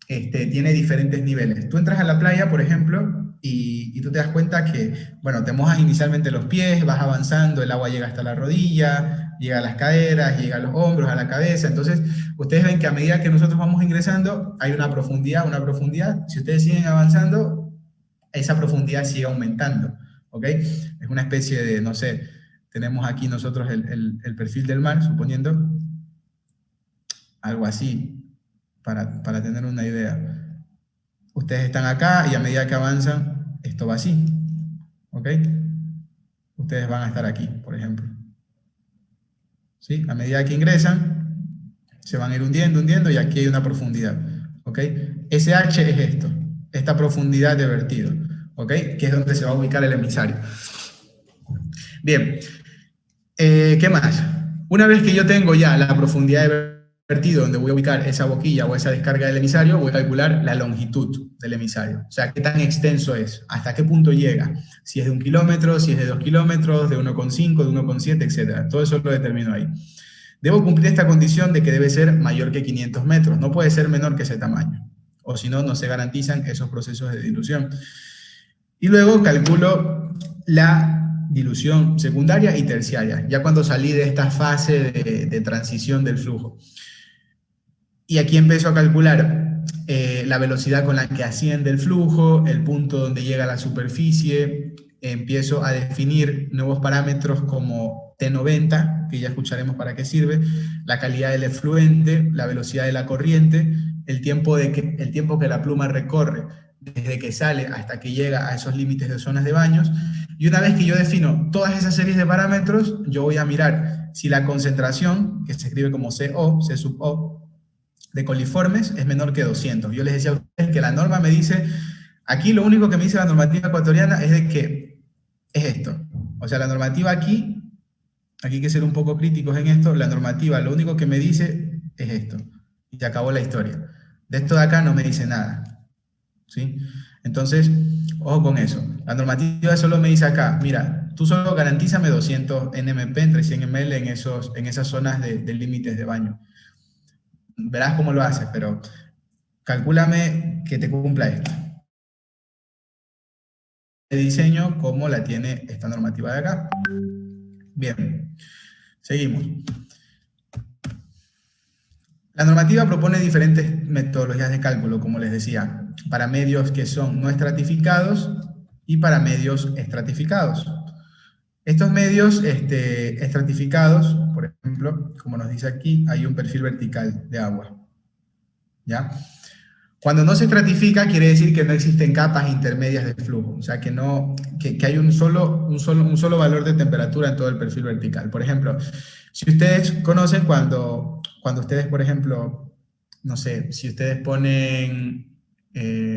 tiene diferentes niveles. Tú entras a la playa, por ejemplo, y tú te das cuenta que, bueno, te mojas inicialmente los pies, vas avanzando, el agua llega hasta la rodilla, llega a las caderas, llega a los hombros, a la cabeza. Entonces, ustedes ven que a medida que nosotros vamos ingresando, hay una profundidad. Si ustedes siguen avanzando, esa profundidad sigue aumentando, ¿ok? Es una especie de, no sé, tenemos aquí nosotros el perfil del mar, suponiendo, algo así, para tener una idea. Ustedes están acá y a medida que avanzan, esto va así, ¿ok? Ustedes van a estar aquí, por ejemplo. ¿Sí? A medida que ingresan, se van a ir hundiendo y aquí hay una profundidad, ¿ok? Ese H es esto, esta profundidad de vertido, ¿ok? Que es donde se va a ubicar el emisario. Bien, ¿qué más? Una vez que yo tengo ya la profundidad de vertido donde voy a ubicar esa boquilla o esa descarga del emisario, voy a calcular la longitud del emisario. O sea, qué tan extenso es, hasta qué punto llega. Si es de 1 kilómetro, si es de 2 kilómetros, de 1,5, de 1,7, etc. Todo eso lo determino ahí. Debo cumplir esta condición de que debe ser mayor que 500 metros. No puede ser menor que ese tamaño. O si no, no se garantizan esos procesos de dilución. Y luego calculo la dilución secundaria y terciaria, ya cuando salí de esta fase de transición del flujo. Y aquí empiezo a calcular la velocidad con la que asciende el flujo, el punto donde llega a la superficie, empiezo a definir nuevos parámetros como T90, que ya escucharemos para qué sirve, la calidad del efluente, la velocidad de la corriente, el tiempo que la pluma recorre desde que sale hasta que llega a esos límites de zonas de baños. Y una vez que yo defino todas esas series de parámetros, yo voy a mirar si la concentración, que se escribe como CO, C sub O, de coliformes es menor que 200. Yo les decía a ustedes que la norma me dice, aquí lo único que me dice la normativa ecuatoriana es de que es esto. O sea, la normativa aquí hay que ser un poco críticos en esto, la normativa lo único que me dice es esto. Y se acabó la historia. De esto de acá no me dice nada. ¿Sí? Entonces, ojo con eso. La normativa solo me dice acá, mira, tú solo garantízame 200 NMP entre 100 ml en esas zonas de límites de baño. Verás cómo lo haces, pero calcúlame que te cumpla esto. De diseño como la tiene esta normativa de acá. Bien, seguimos. La normativa propone diferentes metodologías de cálculo, como les decía, para medios que son no estratificados y para medios estratificados. Estos medios estratificados, por ejemplo, como nos dice aquí, hay un perfil vertical de agua. ¿Ya? Cuando no se estratifica, quiere decir que no existen capas intermedias de flujo. O sea, que hay un solo valor de temperatura en todo el perfil vertical. Por ejemplo, si ustedes conocen cuando ustedes, por ejemplo, no sé, si ustedes ponen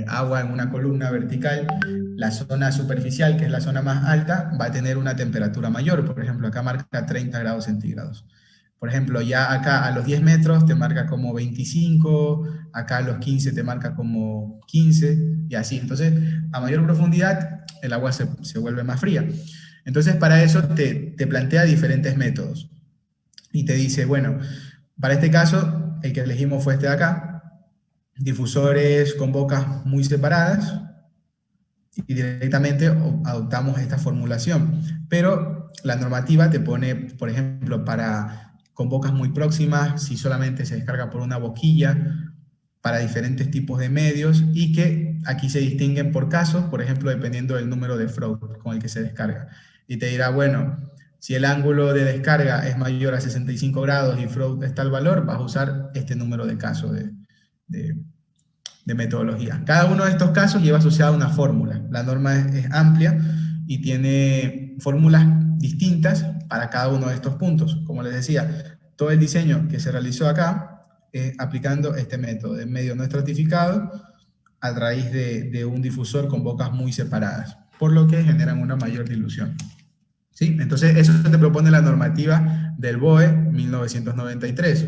agua en una columna vertical, la zona superficial, que es la zona más alta, va a tener una temperatura mayor. Por ejemplo, acá marca 30 grados centígrados. Por ejemplo, ya acá a los 10 metros te marca como 25, acá a los 15 te marca como 15, y así. Entonces, a mayor profundidad, el agua se vuelve más fría. Entonces, para eso te plantea diferentes métodos. Y te dice, bueno, para este caso, el que elegimos fue este de acá, difusores con bocas muy separadas, y directamente adoptamos esta formulación. Pero la normativa te pone, por ejemplo, con bocas muy próximas, si solamente se descarga por una boquilla, para diferentes tipos de medios, y que aquí se distinguen por casos, por ejemplo, dependiendo del número de Froude con el que se descarga. Y te dirá, bueno, si el ángulo de descarga es mayor a 65 grados y Froude está al valor, vas a usar este número de casos de metodología. Cada uno de estos casos lleva asociada una fórmula. La norma es amplia y tiene fórmulas distintas para cada uno de estos puntos. Como les decía, todo el diseño que se realizó acá aplicando este método de medio no estratificado a raíz de un difusor con bocas muy separadas. por lo que generan una mayor dilución. ¿Sí? Entonces, eso te propone la normativa del BOE 1993.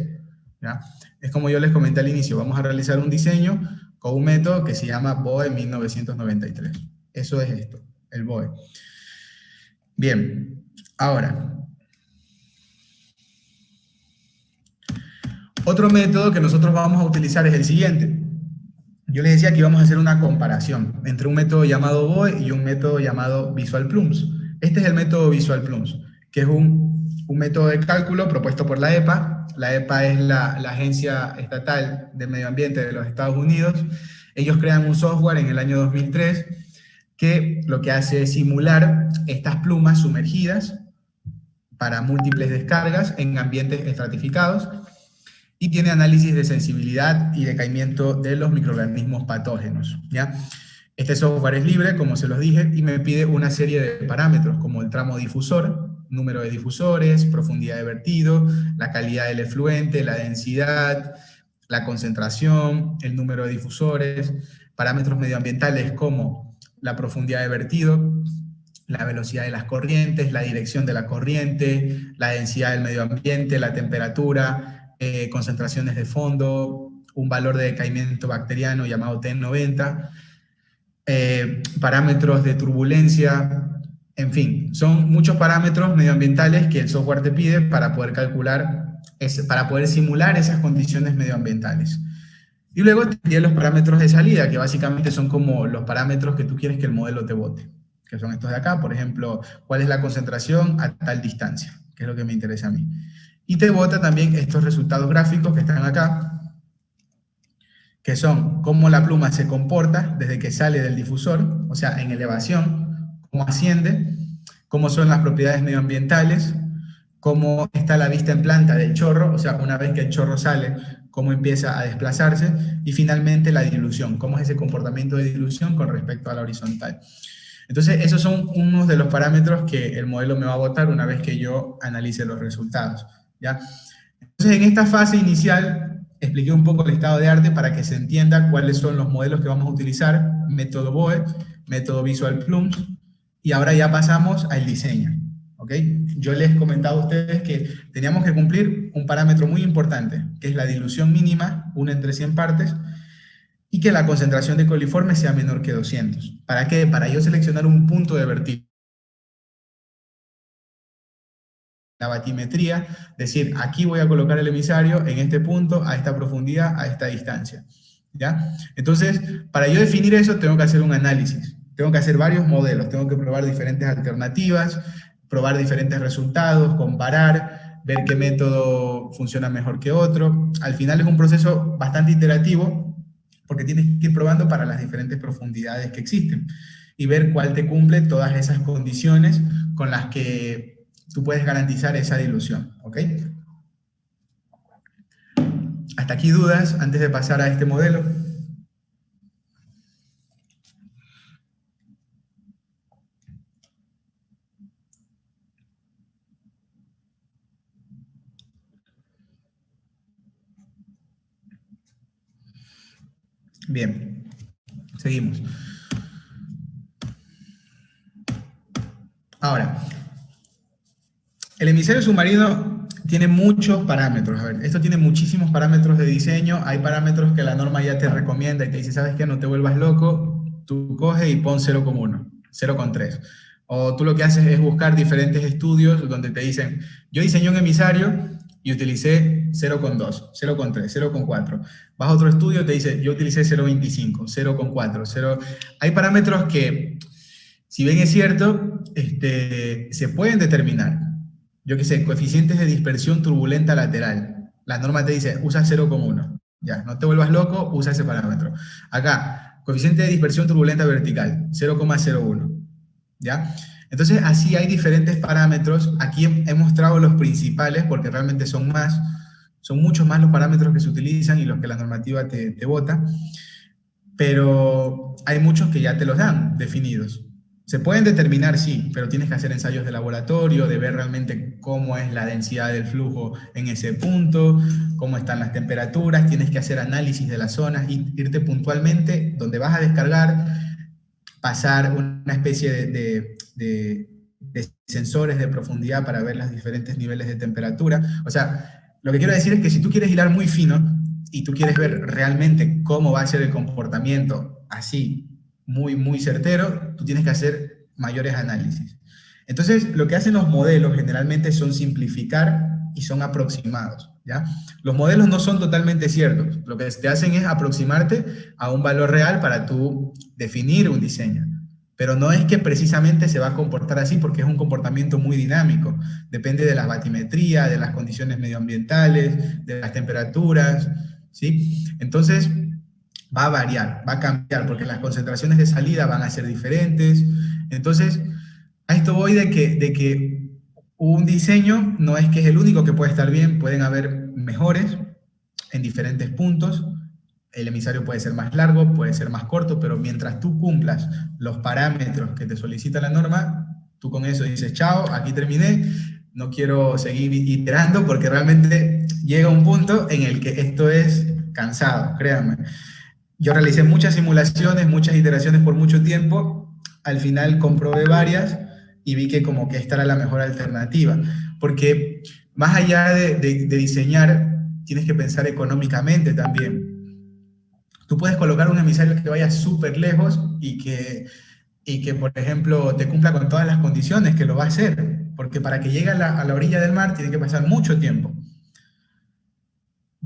¿Ya? Es como yo les comenté al inicio, vamos a realizar un diseño con un método que se llama BOE 1993. Eso es esto, el BOE. Bien, ahora, otro método que nosotros vamos a utilizar es el siguiente. Yo les decía que íbamos a hacer una comparación entre un método llamado BOE y un método llamado Visual Plums. Este es el método Visual Plums, que es un método de cálculo propuesto por la EPA. La EPA es la Agencia Estatal de Medio Ambiente de los Estados Unidos. Ellos crean un software en el año 2003 que lo que hace es simular estas plumas sumergidas para múltiples descargas en ambientes estratificados y tiene análisis de sensibilidad y decaimiento de los microorganismos patógenos, ¿ya? Este software es libre, como se los dije, y me pide una serie de parámetros, como el tramo difusor, número de difusores, profundidad de vertido, la calidad del efluente, la densidad, la concentración, el número de difusores, parámetros medioambientales como la profundidad de vertido, la velocidad de las corrientes, la dirección de la corriente, la densidad del medio ambiente, la temperatura, concentraciones de fondo, un valor de decaimiento bacteriano llamado T90, parámetros de turbulencia, en fin, son muchos parámetros medioambientales que el software te pide para poder calcular, para poder simular esas condiciones medioambientales. Y luego te pide los parámetros de salida, que básicamente son como los parámetros que tú quieres que el modelo te bote, que son estos de acá, por ejemplo, cuál es la concentración a tal distancia, que es lo que me interesa a mí. Y te bota también estos resultados gráficos que están acá, que son cómo la pluma se comporta desde que sale del difusor, o sea, en elevación, cómo asciende, cómo son las propiedades medioambientales, cómo está la vista en planta del chorro, o sea, una vez que el chorro sale, cómo empieza a desplazarse, y finalmente la dilución, cómo es ese comportamiento de dilución con respecto a la horizontal. Entonces, esos son unos de los parámetros que el modelo me va a botar una vez que yo analice los resultados, ¿ya? Entonces, en esta fase inicial, expliqué un poco el estado de arte para que se entienda cuáles son los modelos que vamos a utilizar, método BOE, método Visual Plums, y ahora ya pasamos al diseño, ¿ok? Yo les comentaba a ustedes que teníamos que cumplir un parámetro muy importante, que es la dilución mínima, 1 entre 100 partes, y que la concentración de coliformes sea menor que 200. ¿Para qué? Para yo seleccionar un punto de vertido. La batimetría, decir, aquí voy a colocar el emisario en este punto, a esta profundidad, a esta distancia, ¿ya? Entonces, para yo definir eso, tengo que hacer un análisis, tengo que hacer varios modelos, tengo que probar diferentes alternativas, probar diferentes resultados, comparar, ver qué método funciona mejor que otro. Al final es un proceso bastante iterativo, porque tienes que ir probando para las diferentes profundidades que existen, y ver cuál te cumple todas esas condiciones con las que tú puedes garantizar esa dilución, ¿ok? ¿Hasta aquí dudas antes de pasar a este modelo? Bien, seguimos. Ahora, el emisario submarino tiene muchos parámetros. A ver, esto tiene muchísimos parámetros de diseño. Hay parámetros que la norma ya te recomienda y te dice, ¿sabes qué? No te vuelvas loco. Tú coge y pon 0,1, 0,3. O tú lo que haces es buscar diferentes estudios donde te dicen, yo diseñé un emisario y utilicé 0,2, 0,3, 0,4. Vas a otro estudio, te dice, yo utilicé 0,25, 0,4, 0... Hay parámetros que, si bien es cierto, se pueden determinar. Yo qué sé, coeficientes de dispersión turbulenta lateral. La norma te dice, usa 0,1. Ya, no te vuelvas loco, usa ese parámetro. Acá, coeficiente de dispersión turbulenta vertical, 0,01. ¿Ya? Entonces, así hay diferentes parámetros. Aquí he mostrado los principales porque realmente son muchos más los parámetros que se utilizan y los que la normativa te bota. Pero hay muchos que ya te los dan definidos. Se pueden determinar, sí, pero tienes que hacer ensayos de laboratorio, de ver realmente cómo es la densidad del flujo en ese punto, cómo están las temperaturas, tienes que hacer análisis de las zonas, irte puntualmente donde vas a descargar pasar una especie de sensores de profundidad para ver los diferentes niveles de temperatura. O sea, lo que quiero decir es que si tú quieres hilar muy fino y tú quieres ver realmente cómo va a ser el comportamiento así, muy, muy certero, tú tienes que hacer mayores análisis. Entonces, lo que hacen los modelos generalmente son simplificar y son aproximados, ¿ya? Los modelos no son totalmente ciertos. Lo que te hacen es aproximarte a un valor real para tú definir un diseño. Pero no es que precisamente se va a comportar así porque es un comportamiento muy dinámico. Depende de la batimetría, de las condiciones medioambientales, de las temperaturas, ¿sí? Entonces, va a variar, va a cambiar, porque las concentraciones de salida van a ser diferentes. Entonces, a esto voy de que un diseño no es que es el único que puede estar bien, pueden haber mejores en diferentes puntos. El emisario puede ser más largo, puede ser más corto, pero mientras tú cumplas los parámetros que te solicita la norma, tú con eso dices, chao, aquí terminé, no quiero seguir iterando porque realmente llega un punto en el que esto es cansado, créanme. Yo realicé muchas simulaciones, muchas iteraciones por mucho tiempo, al final comprobé varias y vi que como que esta era la mejor alternativa, porque más allá de diseñar, tienes que pensar económicamente también. Tú puedes colocar un emisario que vaya súper lejos y que, por ejemplo, te cumpla con todas las condiciones, que lo va a hacer, porque para que llegue a la orilla del mar tiene que pasar mucho tiempo.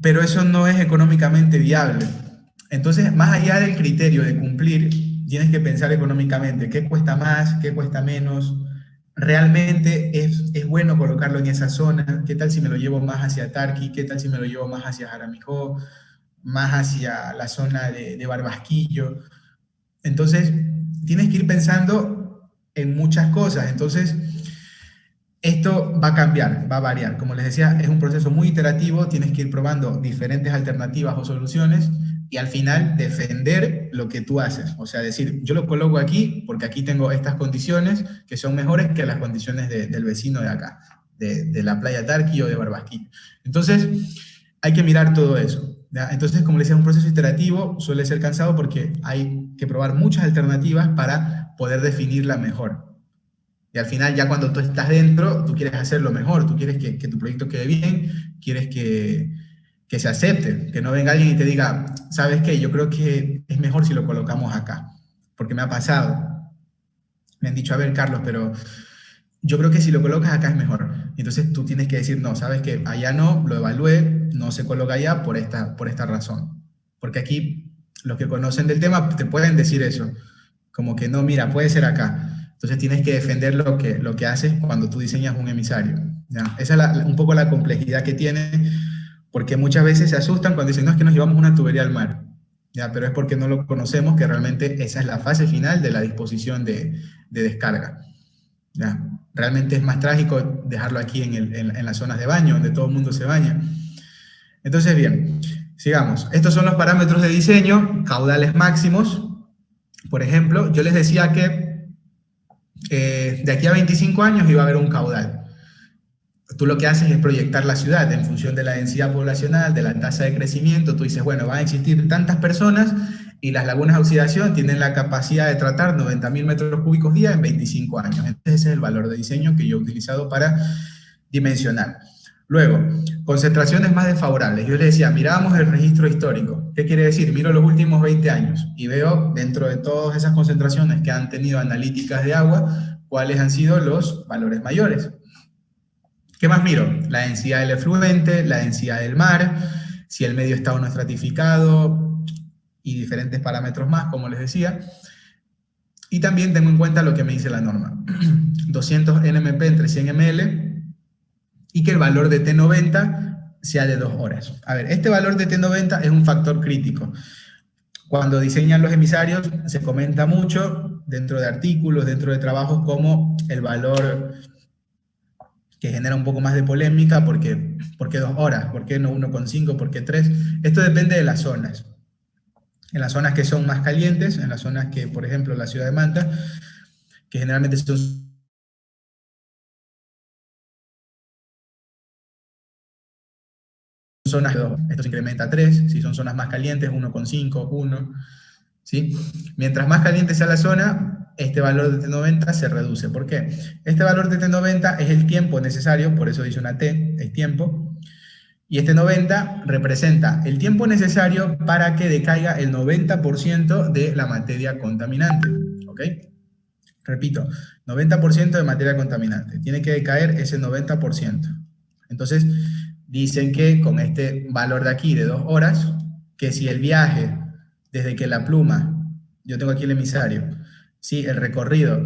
Pero eso no es económicamente viable. Entonces, más allá del criterio de cumplir, tienes que pensar económicamente, ¿qué cuesta más? ¿Qué cuesta menos? ¿Realmente es bueno colocarlo en esa zona? ¿Qué tal si me lo llevo más hacia Tarqui? ¿Qué tal si me lo llevo más hacia Jaramijó? Más hacia la zona de Barbasquillo. Entonces, tienes que ir pensando en muchas cosas. Entonces, esto va a cambiar, va a variar. Como les decía, es un proceso muy iterativo, tienes que ir probando diferentes alternativas o soluciones y al final defender lo que tú haces. O sea, decir, yo lo coloco aquí porque aquí tengo estas condiciones que son mejores que las condiciones del vecino de acá, de la playa Tarqui o de Barbasquillo. Entonces, hay que mirar todo eso, ¿ya? Entonces, como les decía, un proceso iterativo suele ser cansado porque hay que probar muchas alternativas para poder definirla mejor. Y al final, ya cuando tú estás dentro, tú quieres hacerlo mejor, tú quieres que tu proyecto quede bien, quieres que se acepte, que no venga alguien y te diga, ¿sabes qué? Yo creo que es mejor si lo colocamos acá, porque me ha pasado. Me han dicho, a ver, Carlos, pero yo creo que si lo colocas acá es mejor. Entonces tú tienes que decir, no, ¿sabes qué? Allá no, lo evalué, no se coloca allá por esta razón. Porque aquí los que conocen del tema te pueden decir eso, como que no, mira, puede ser acá. Entonces tienes que defender lo que haces cuando tú diseñas un emisario, ¿ya? Esa es un poco la complejidad que tiene, porque muchas veces se asustan cuando dicen, no, es que nos llevamos una tubería al mar, ¿ya? Pero es porque no lo conocemos, que realmente esa es la fase final de la disposición de descarga, ¿ya? Realmente es más trágico dejarlo aquí en las zonas de baño, donde todo el mundo se baña. Entonces, bien, sigamos. Estos son los parámetros de diseño, caudales máximos. Por ejemplo, yo les decía que de aquí a 25 años iba a haber un caudal. Tú lo que haces es proyectar la ciudad en función de la densidad poblacional, de la tasa de crecimiento. Tú dices, bueno, van a existir tantas personas y las lagunas de oxidación tienen la capacidad de tratar 90.000 metros cúbicos día en 25 años. Entonces ese es el valor de diseño que yo he utilizado para dimensionar. Luego, concentraciones más desfavorables. Yo les decía, miramos el registro histórico. ¿Qué quiere decir? Miro los últimos 20 años y veo dentro de todas esas concentraciones que han tenido analíticas de agua, cuáles han sido los valores mayores. ¿Qué más miro? La densidad del efluente, la densidad del mar, si el medio está o no estratificado y diferentes parámetros más, como les decía. Y también tengo en cuenta lo que me dice la norma. 200 NMP entre 100 ml y que el valor de T90 sea de 2 horas. A ver, este valor de T90 es un factor crítico. Cuando diseñan los emisarios se comenta mucho dentro de artículos, dentro de trabajos, como el valor que genera un poco más de polémica, ¿por qué 2 horas? ¿Por qué no 1,5? ¿Por qué 3? Esto depende de las zonas. En las zonas que son más calientes, en las zonas que, por ejemplo, la ciudad de Manta, que generalmente son zonas de 2, esto se incrementa a 3, si son zonas más calientes, 1,5, 1. ¿sí? Mientras más caliente sea la zona, este valor de T90 se reduce. ¿Por qué? Este valor de T90 es el tiempo necesario, por eso dice una T, es tiempo, y este 90 representa el tiempo necesario para que decaiga el 90% de la materia contaminante, ¿ok? Repito, 90% de materia contaminante. Tiene que decaer ese 90%. Entonces, dicen que con este valor de aquí de 2 horas, que si el viaje desde que la pluma, yo tengo aquí el emisario, si el recorrido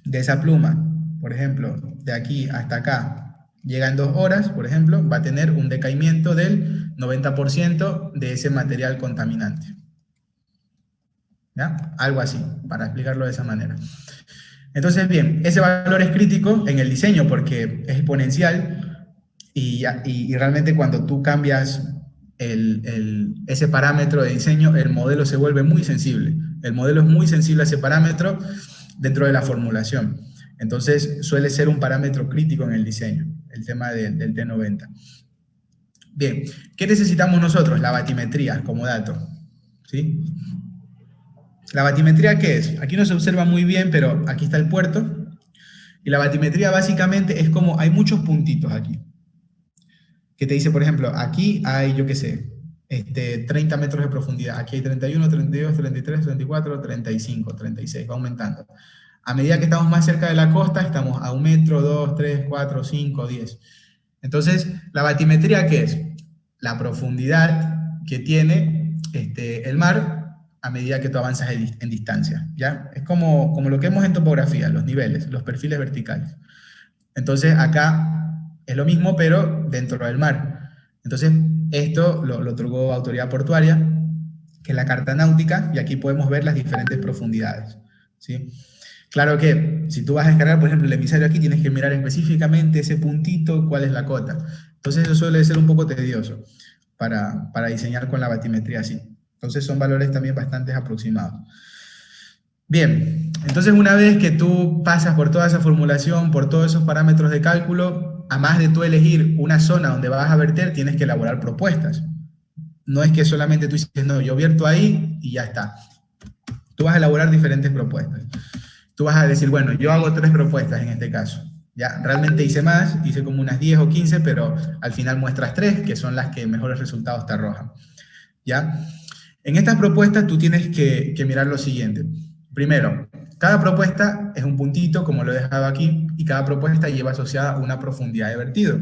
de esa pluma, por ejemplo, de aquí hasta acá, llega en 2 horas, por ejemplo, va a tener un decaimiento del 90% de ese material contaminante. ¿Ya? Algo así, para explicarlo de esa manera. Entonces, bien, ese valor es crítico en el diseño porque es exponencial y realmente cuando tú cambias ese parámetro de diseño, el modelo se vuelve muy sensible. El modelo es muy sensible a ese parámetro dentro de la formulación. Entonces, suele ser un parámetro crítico en el diseño, el tema del T90. Bien, ¿qué necesitamos nosotros? La batimetría como dato, ¿sí? ¿La batimetría qué es? Aquí no se observa muy bien, pero aquí está el puerto. Y la batimetría básicamente es como, hay muchos puntitos aquí. Que te dice, por ejemplo, aquí hay, yo qué sé, 30 metros de profundidad. Aquí hay 31, 32, 33, 34, 35, 36, va aumentando. A medida que estamos más cerca de la costa, estamos a 1 metro, 2, 3, 4, 5, 10. Entonces, ¿la batimetría qué es? La profundidad que tiene el mar a medida que tú avanzas en distancia, ¿ya? Es como lo que vemos en topografía, los niveles, los perfiles verticales. Entonces, acá es lo mismo, pero dentro del mar. Entonces, esto lo otorgó Autoridad Portuaria, que es la Carta Náutica, y aquí podemos ver las diferentes profundidades, ¿sí? Claro que si tú vas a descargar, por ejemplo, el emisario aquí, tienes que mirar específicamente ese puntito, cuál es la cota. Entonces, eso suele ser un poco tedioso para diseñar con la batimetría así. Entonces son valores también bastante aproximados. Bien, entonces una vez que tú pasas por toda esa formulación, por todos esos parámetros de cálculo, además de tú elegir una zona donde vas a verter, tienes que elaborar propuestas. No es que solamente tú dices, no, yo vierto ahí y ya está. Tú vas a elaborar diferentes propuestas. Tú vas a decir, bueno, yo hago 3 propuestas en este caso. Ya, realmente hice más, hice como unas 10 o 15, pero al final muestras 3, que son las que mejores resultados te arrojan. ¿Ya? En estas propuestas tú tienes que mirar lo siguiente. Primero, cada propuesta es un puntito, como lo he dejado aquí, y cada propuesta lleva asociada una profundidad de vertido.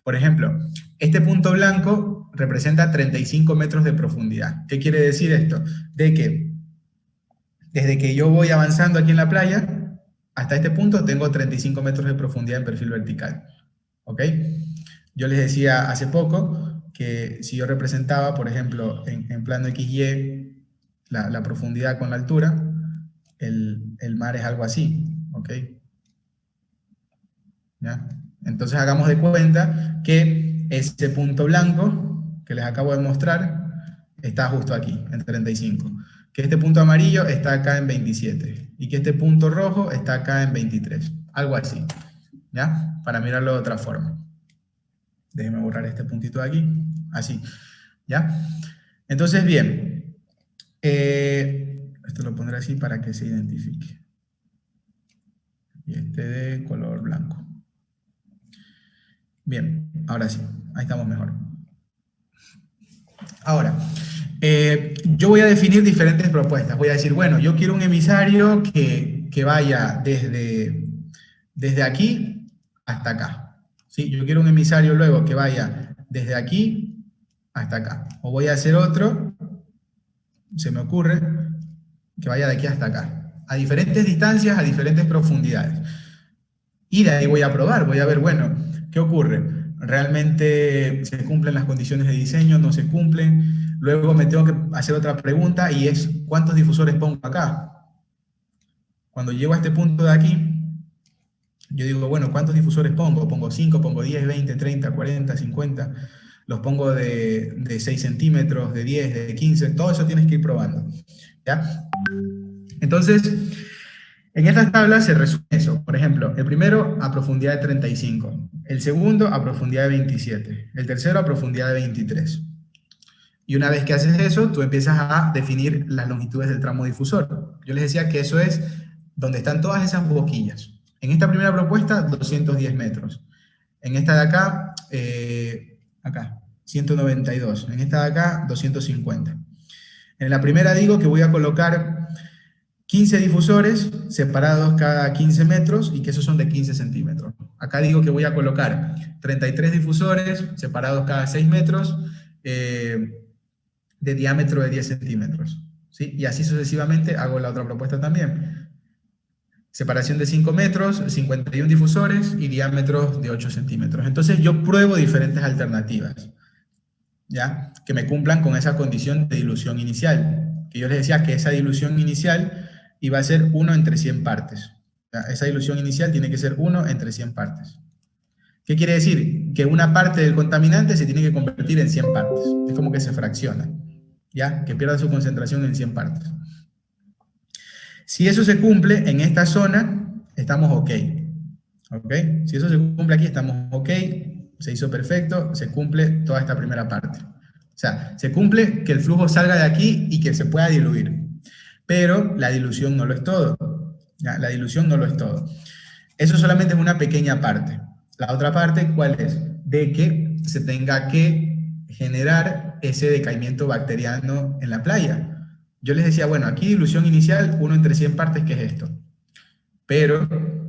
Por ejemplo, este punto blanco representa 35 metros de profundidad. ¿Qué quiere decir esto? De que desde que yo voy avanzando aquí en la playa, hasta este punto tengo 35 metros de profundidad en perfil vertical. ¿Ok? Yo les decía hace poco que si yo representaba, por ejemplo, en plano XY, la profundidad con la altura, el mar es algo así, ¿ok? ¿Ya? Entonces hagamos de cuenta que ese punto blanco que les acabo de mostrar está justo aquí, en 35. Que este punto amarillo está acá en 27. Y que este punto rojo está acá en 23. Algo así, ¿ya? Para mirarlo de otra forma. Déjenme borrar este puntito de aquí. Así, ¿ya? Entonces, bien. Esto lo pondré así para que se identifique. Y este de color blanco. Bien, ahora sí. Ahí estamos mejor. Ahora, yo voy a definir diferentes propuestas. Voy a decir, bueno, yo quiero un emisario que vaya desde aquí hasta acá. ¿Sí? Yo quiero un emisario luego que vaya desde aquí hasta acá. O voy a hacer otro, se me ocurre, que vaya de aquí hasta acá. A diferentes distancias, a diferentes profundidades. Y de ahí voy a probar, voy a ver, bueno, ¿qué ocurre? ¿Realmente se cumplen las condiciones de diseño? ¿No se cumplen? Luego me tengo que hacer otra pregunta y es, ¿cuántos difusores pongo acá? Cuando llego a este punto de aquí, yo digo, bueno, ¿cuántos difusores pongo? Pongo 5, pongo 10, 20, 30, 40, 50. Los pongo de 6 centímetros, de 10, de 15. Todo eso tienes que ir probando. ¿Ya? Entonces, en estas tablas se resume eso. Por ejemplo, el primero a profundidad de 35. El segundo a profundidad de 27. El tercero a profundidad de 23. Y una vez que haces eso, tú empiezas a definir las longitudes del tramo difusor. Yo les decía que eso es donde están todas esas boquillas. En esta primera propuesta, 210 metros. En esta de acá, acá, 192. En esta de acá, 250. En la primera digo que voy a colocar 15 difusores separados cada 15 metros y que esos son de 15 centímetros. Acá digo que voy a colocar 33 difusores separados cada 6 metros de diámetro de 10 centímetros. ¿Sí? Y así sucesivamente hago la otra propuesta también. Separación de 5 metros, 51 difusores y diámetros de 8 centímetros. Entonces yo pruebo diferentes alternativas, ¿ya? Que me cumplan con esa condición de dilución inicial. Que yo les decía que esa dilución inicial iba a ser 1 entre 100 partes. ¿Ya? Esa dilución inicial tiene que ser 1 entre 100 partes. ¿Qué quiere decir? Que una parte del contaminante se tiene que convertir en 100 partes. Es como que se fracciona, ¿ya? Que pierda su concentración en 100 partes. Si eso se cumple en esta zona, estamos ok. ¿Ok? Si eso se cumple aquí, estamos ok. Se hizo perfecto, se cumple toda esta primera parte. O sea, se cumple que el flujo salga de aquí y que se pueda diluir. Pero la dilución no lo es todo. ¿Ya? La dilución no lo es todo. Eso solamente es una pequeña parte. La otra parte, ¿cuál es? De que se tenga que generar ese decaimiento bacteriano en la playa. Yo les decía, bueno, aquí dilución inicial, 1 entre 100 partes, ¿qué es esto? Pero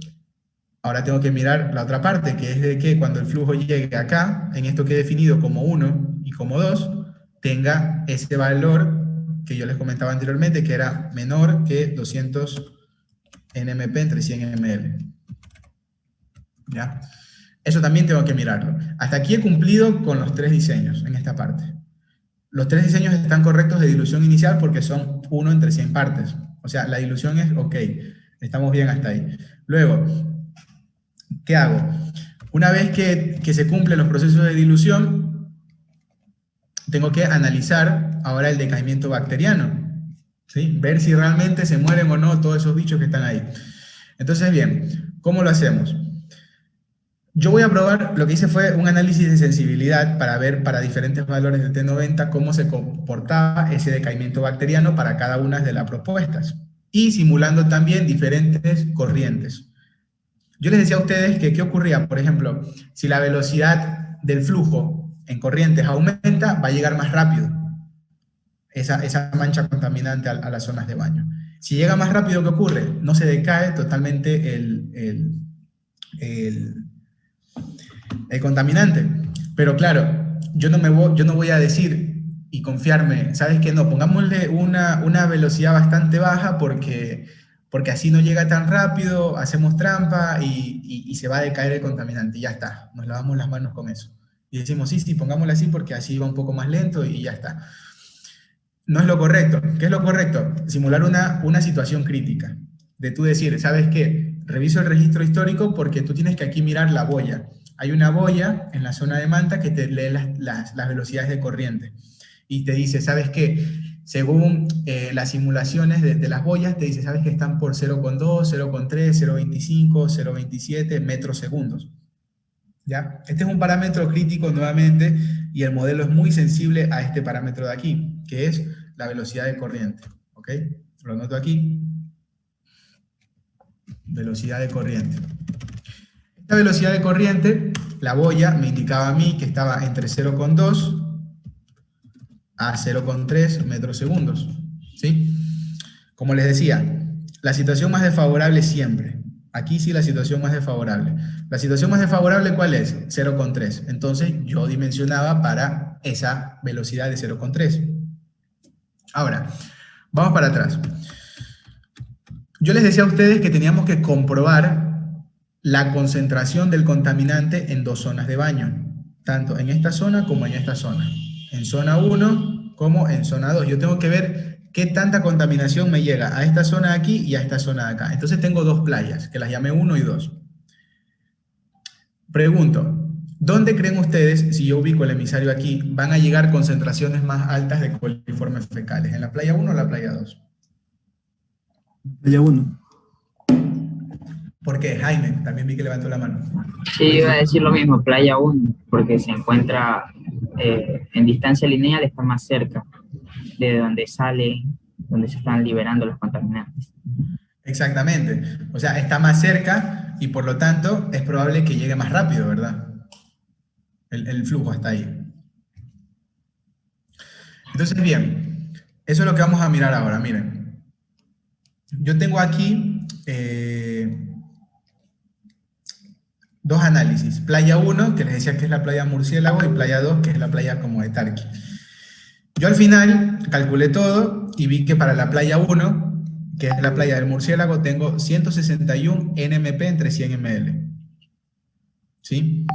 ahora tengo que mirar la otra parte, que es de que cuando el flujo llegue acá, en esto que he definido como 1 y como 2, tenga ese valor que yo les comentaba anteriormente, que era menor que 200 NMP entre 100 ml. ¿Ya? Eso también tengo que mirarlo. Hasta aquí he cumplido con los 3 diseños en esta parte. Los 3 diseños están correctos de dilución inicial porque son 1 entre 100 partes. O sea, la dilución es ok. Estamos bien hasta ahí. Luego, ¿qué hago? Una vez que se cumplen los procesos de dilución, tengo que analizar ahora el decaimiento bacteriano. ¿Sí? Ver si realmente se mueren o no todos esos bichos que están ahí. Entonces, bien, ¿cómo lo hacemos? Yo voy a probar, lo que hice fue un análisis de sensibilidad para ver para diferentes valores de T90 cómo se comportaba ese decaimiento bacteriano para cada una de las propuestas y simulando también diferentes corrientes. Yo les decía a ustedes que qué ocurría, por ejemplo, si la velocidad del flujo en corrientes aumenta, va a llegar más rápido esa mancha contaminante a las zonas de baño. Si llega más rápido, ¿qué ocurre? No se decae totalmente el contaminante. Pero claro, yo no voy a decir y confiarme, ¿sabes qué? No, pongámosle una velocidad bastante baja porque así no llega tan rápido, hacemos trampa y se va a decaer el contaminante y ya está, nos lavamos las manos con eso. Y decimos, sí, pongámosle así porque así va un poco más lento y ya está. No es lo correcto. ¿Qué es lo correcto? Simular una situación crítica. De tú decir, ¿sabes qué? Reviso el registro histórico porque tú tienes que aquí mirar la boya. Hay una boya en la zona de manta que te lee las velocidades de corriente. Y te dice, ¿sabes qué? Según las simulaciones de las boyas, te dice, ¿sabes qué? Están por 0,2, 0,3, 0,25, 0,27 metros segundos. ¿Ya? Este es un parámetro crítico nuevamente y el modelo es muy sensible a este parámetro de aquí, que es la velocidad de corriente. ¿Ok? Lo anoto aquí. Velocidad de corriente. Esta velocidad de corriente, la boya me indicaba a mí que estaba entre 0,2 a 0,3 metros segundos. ¿Sí? Como les decía, la situación más desfavorable siempre. Aquí sí la situación más desfavorable. La situación más desfavorable, ¿cuál es? 0,3. Entonces yo dimensionaba para esa velocidad de 0,3. Ahora, vamos para atrás. Yo les decía a ustedes que teníamos que comprobar la concentración del contaminante en 2 zonas de baño, tanto en esta zona como en esta zona. En zona 1 como en zona 2. Yo tengo que ver qué tanta contaminación me llega a esta zona de aquí y a esta zona de acá. Entonces tengo 2 playas, que las llamé 1 y 2. Pregunto, ¿dónde creen ustedes, si yo ubico el emisario aquí, van a llegar concentraciones más altas de coliformes fecales? ¿En la playa 1 o la playa 2? Playa 1. ¿Por qué? Jaime, también vi que levantó la mano. Sí, iba a decir lo mismo, playa 1, porque se encuentra en distancia lineal está más cerca de donde salen, donde se están liberando los contaminantes. Exactamente. O sea, está más cerca y por lo tanto es probable que llegue más rápido, ¿verdad? El flujo hasta ahí. Entonces, bien, eso es lo que vamos a mirar ahora. Miren, yo tengo aquí dos análisis. Playa 1, que les decía que es la playa Murciélago, y playa 2, que es la playa como de Tarqui. Yo al final calculé todo y vi que para la playa 1, que es la playa del Murciélago, tengo 161 NMP entre 100 ml. ¿Sí?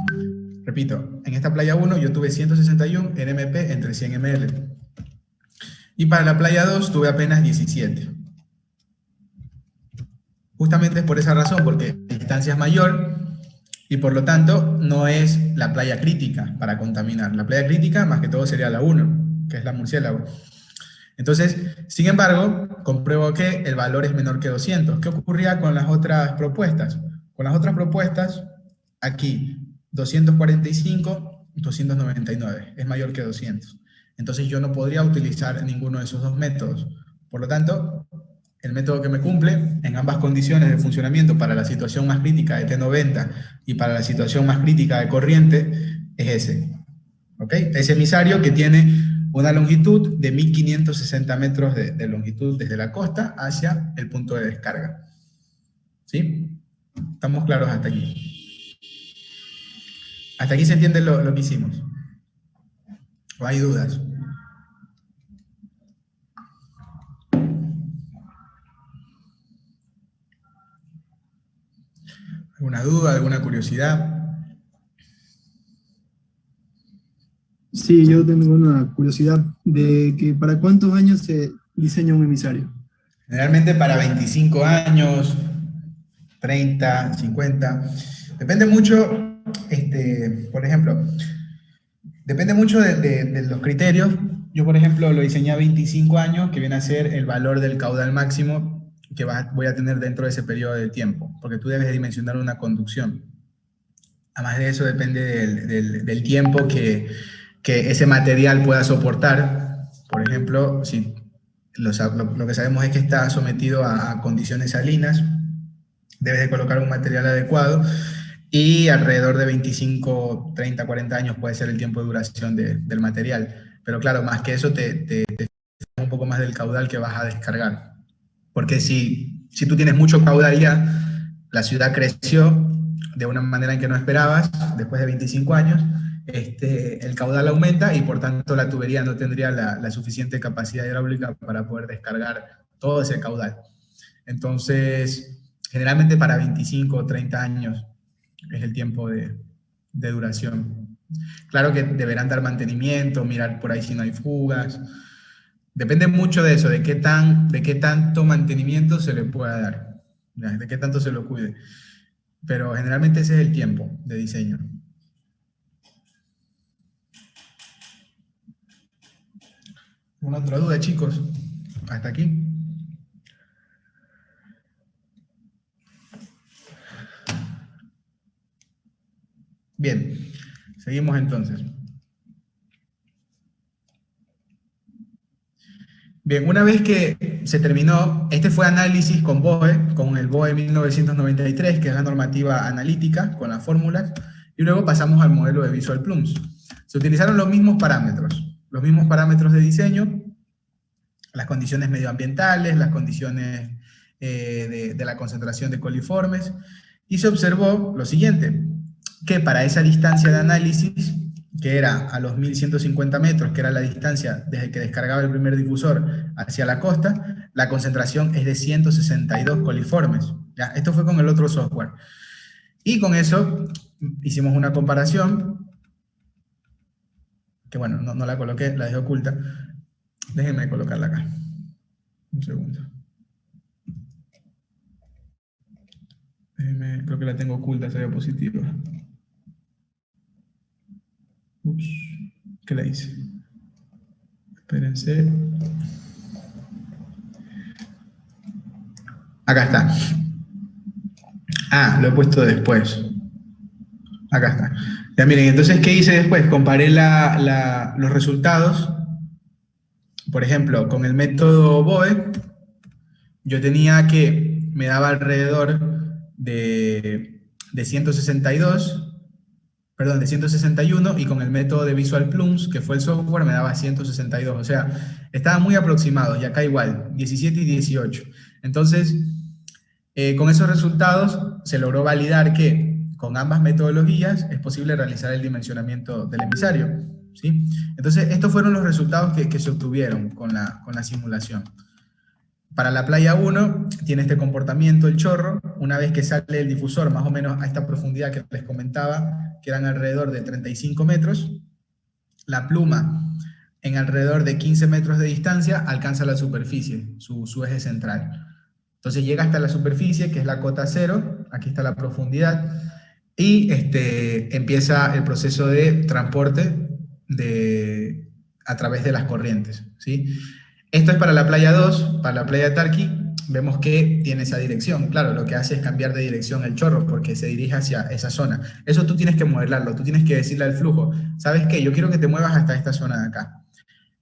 Repito, en esta playa 1 yo tuve 161 NMP entre 100 ml. Y para la playa 2 tuve apenas 17. Justamente es por esa razón, porque la distancia es mayor y por lo tanto no es la playa crítica para contaminar. La playa crítica más que todo sería la 1, que es la Murciélago. Entonces, sin embargo, compruebo que el valor es menor que 200. ¿Qué ocurría con las otras propuestas? Con las otras propuestas, aquí 245, 299, es mayor que 200. Entonces yo no podría utilizar ninguno de esos dos métodos. Por lo tanto, el método que me cumple en ambas condiciones de funcionamiento para la situación más crítica de T90 y para la situación más crítica de corriente es ese. ¿Ok? Ese emisario que tiene una longitud de 1560 metros de longitud desde la costa hacia el punto de descarga. ¿Sí? ¿Estamos claros hasta aquí? ¿Hasta aquí se entiende lo que hicimos? ¿O hay dudas? ¿Alguna duda, alguna curiosidad? Sí, yo tengo una curiosidad de que ¿para cuántos años se diseña un emisario? Generalmente para 25 años, 30, 50. Depende mucho, por ejemplo, depende mucho de los criterios. Yo, por ejemplo, lo diseñé a 25 años, que viene a ser el valor del caudal máximo que voy a tener dentro de ese periodo de tiempo, porque tú debes dimensionar una conducción. Además de eso, depende del tiempo que ese material pueda soportar. Por ejemplo, si lo que sabemos es que está sometido a condiciones salinas, debes de colocar un material adecuado y alrededor de 25, 30, 40 años puede ser el tiempo de duración del material. Pero claro, más que eso te un poco más del caudal que vas a descargar. Porque si tú tienes mucho caudal ya, la ciudad creció de una manera en que no esperabas, después de 25 años, el caudal aumenta y por tanto la tubería no tendría la suficiente capacidad hidráulica para poder descargar todo ese caudal. Entonces, generalmente para 25 o 30 años es el tiempo de duración. Claro que deberán dar mantenimiento, mirar por ahí si no hay fugas. Depende mucho de eso, de qué tanto mantenimiento se le pueda dar, de qué tanto se lo cuide. Pero generalmente ese es el tiempo de diseño. ¿Alguna otra duda, chicos? ¿Hasta aquí? Bien, seguimos entonces. Bien, una vez que se terminó, este fue análisis con BOE, con el BOE 1993, que es la normativa analítica, con las fórmulas, y luego pasamos al modelo de Visual Plums. Se utilizaron los mismos parámetros de diseño, las condiciones medioambientales, las condiciones de la concentración de coliformes, y se observó lo siguiente, que para esa distancia de análisis, que era a los 1150 metros, que era la distancia desde que descargaba el primer difusor hacia la costa, la concentración es de 162 coliformes. ¿Ya? Esto fue con el otro software. Y con eso hicimos una comparación, que bueno, no la coloqué, la dejé oculta. Déjenme colocarla acá. Un segundo. Creo que la tengo oculta esa diapositiva. Ups, ¿qué le hice? Espérense. Acá está. Ah, lo he puesto después. Acá está. Ya miren, entonces, ¿qué hice después? Comparé los resultados. Por ejemplo, con el método BOE, yo tenía que me daba alrededor de 162, perdón, de 161, y con el método de Visual Plums, que fue el software, me daba 162. O sea, estaban muy aproximados, y acá igual, 17 y 18. Entonces, con esos resultados se logró validar que con ambas metodologías es posible realizar el dimensionamiento del emisario, ¿sí? Entonces, estos fueron los resultados que se obtuvieron con la simulación. Para la playa 1 tiene este comportamiento el chorro. Una vez que sale el difusor, más o menos a esta profundidad que les comentaba, que eran alrededor de 35 metros, la pluma en alrededor de 15 metros de distancia alcanza la superficie, su eje central. Entonces llega hasta la superficie, que es la cota cero, aquí está la profundidad, y empieza el proceso de transporte a través de las corrientes, ¿sí? Esto es para la playa 2, para la playa Tarqui, vemos que tiene esa dirección. Claro, lo que hace es cambiar de dirección el chorro, porque se dirige hacia esa zona. Eso tú tienes que modelarlo, tú tienes que decirle al flujo, ¿sabes qué? Yo quiero que te muevas hasta esta zona de acá.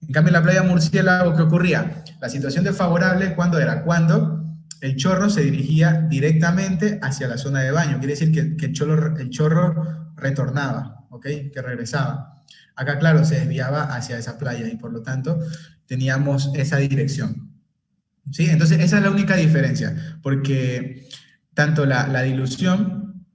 En cambio, en la playa Murciélago, ¿qué ocurría? La situación desfavorable, ¿cuándo era? Cuando el chorro se dirigía directamente hacia la zona de baño. Quiere decir que el chorro retornaba, ¿ok? Que regresaba. Acá, claro, se desviaba hacia esa playa y por lo tanto teníamos esa dirección, ¿sí? Entonces, esa es la única diferencia, porque tanto la dilución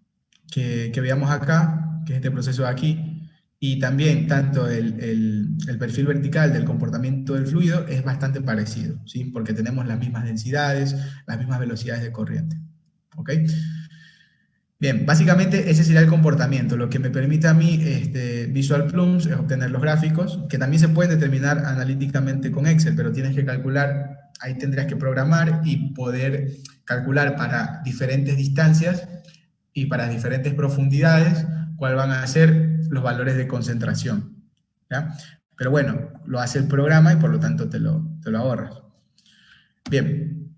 que veíamos acá, que es este proceso de aquí, y también tanto el perfil vertical del comportamiento del fluido es bastante parecido, ¿sí? Porque tenemos las mismas densidades, las mismas velocidades de corriente, ¿ok? Bien, básicamente ese sería el comportamiento. Lo que me permite a mí Visual Plums es obtener los gráficos, que también se pueden determinar analíticamente con Excel, pero tienes que calcular, ahí tendrías que programar y poder calcular para diferentes distancias y para diferentes profundidades cuáles van a ser los valores de concentración, ¿ya? Pero bueno, lo hace el programa y por lo tanto te lo ahorras. Bien,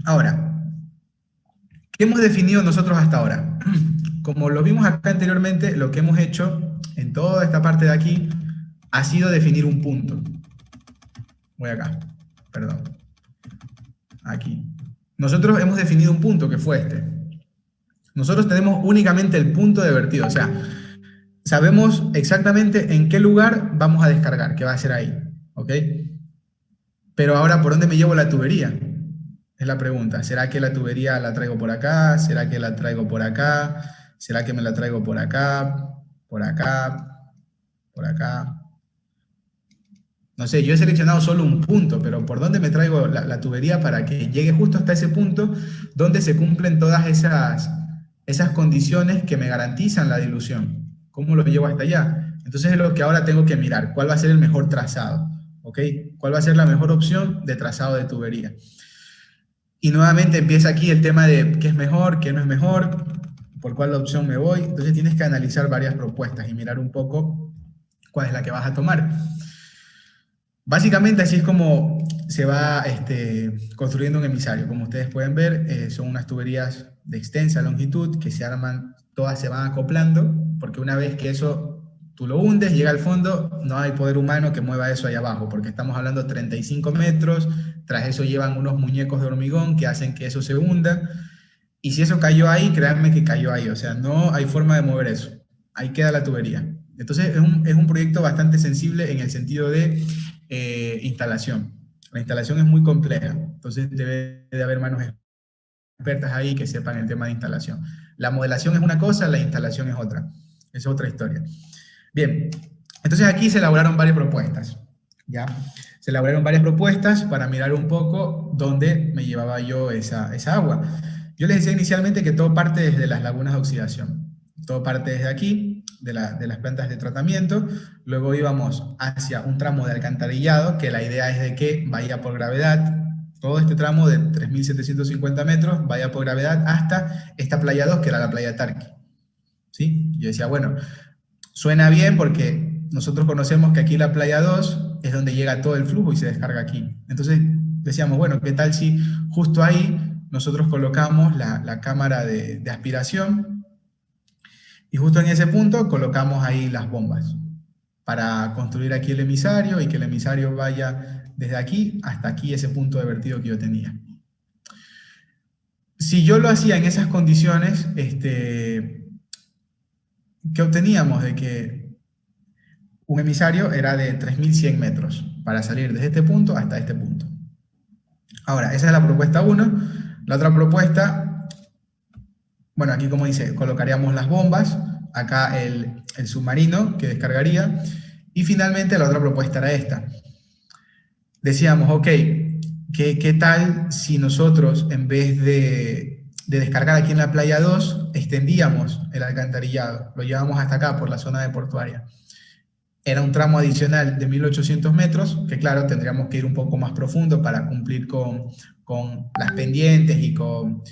ahora, ¿qué hemos definido nosotros hasta ahora? Como lo vimos acá anteriormente, lo que hemos hecho en toda esta parte de aquí ha sido definir un punto. Voy acá, perdón. Aquí. Nosotros hemos definido un punto que fue este. Nosotros tenemos únicamente el punto de vertido, o sea, sabemos exactamente en qué lugar vamos a descargar, que va a ser ahí, ¿ok? Pero ahora, ¿por dónde me llevo la tubería? Es la pregunta. ¿Será que la tubería la traigo por acá? ¿Será que la traigo por acá? ¿Será que me la traigo por acá? ¿Por acá? ¿Por acá? No sé, yo he seleccionado solo un punto, pero ¿por dónde me traigo la tubería para que llegue justo hasta ese punto donde se cumplen todas esas condiciones que me garantizan la dilución? ¿Cómo lo llevo hasta allá? Entonces es lo que ahora tengo que mirar. ¿Cuál va a ser el mejor trazado? ¿Ok? ¿Cuál va a ser la mejor opción de trazado de tubería? Y nuevamente empieza aquí el tema de qué es mejor, qué no es mejor, por cuál opción me voy. Entonces tienes que analizar varias propuestas y mirar un poco cuál es la que vas a tomar. Básicamente así es como se va construyendo un emisario. Como ustedes pueden ver, son unas tuberías de extensa longitud que se arman, todas se van acoplando, porque una vez que eso tú lo hundes, llega al fondo, no hay poder humano que mueva eso ahí abajo, porque estamos hablando de 35 metros, tras eso llevan unos muñecos de hormigón que hacen que eso se hunda, y si eso cayó ahí, créanme que cayó ahí, o sea, no hay forma de mover eso, ahí queda la tubería. Entonces es un proyecto bastante sensible en el sentido de instalación. La instalación es muy compleja, entonces debe de haber manos expertas ahí que sepan el tema de instalación. La modelación es una cosa, la instalación es otra, es otra historia. Bien, entonces aquí se elaboraron varias propuestas, ¿ya? Se elaboraron varias propuestas para mirar un poco dónde me llevaba yo esa agua. Yo les decía inicialmente que todo parte desde las lagunas de oxidación. Todo parte desde aquí, de las plantas de tratamiento. Luego íbamos hacia un tramo de alcantarillado, que la idea es de que vaya por gravedad. Todo este tramo de 3.750 metros vaya por gravedad hasta esta playa 2, que era la playa Tarqui, ¿sí? Yo decía, bueno, suena bien porque nosotros conocemos que aquí la playa 2 es donde llega todo el flujo y se descarga aquí. Entonces decíamos, bueno, ¿qué tal si justo ahí nosotros colocamos la cámara de aspiración Y justo en ese punto colocamos ahí las bombas para construir aquí el emisario y que el emisario vaya desde aquí hasta aquí, ese punto de vertido que yo tenía. Si yo lo hacía en esas condiciones, ¿qué obteníamos? De que un emisario era de 3100 metros para salir desde este punto hasta este punto. Ahora, esa es la propuesta 1. La otra propuesta, bueno, aquí como dice, colocaríamos las bombas, acá el submarino que descargaría, y finalmente la otra propuesta era esta. Decíamos, ok, ¿qué tal si nosotros, en vez de descargar aquí en la playa 2, extendíamos el alcantarillado, lo llevamos hasta acá, por la zona de portuaria? Era un tramo adicional de 1800 metros, que claro, tendríamos que ir un poco más profundo para cumplir con las pendientes y con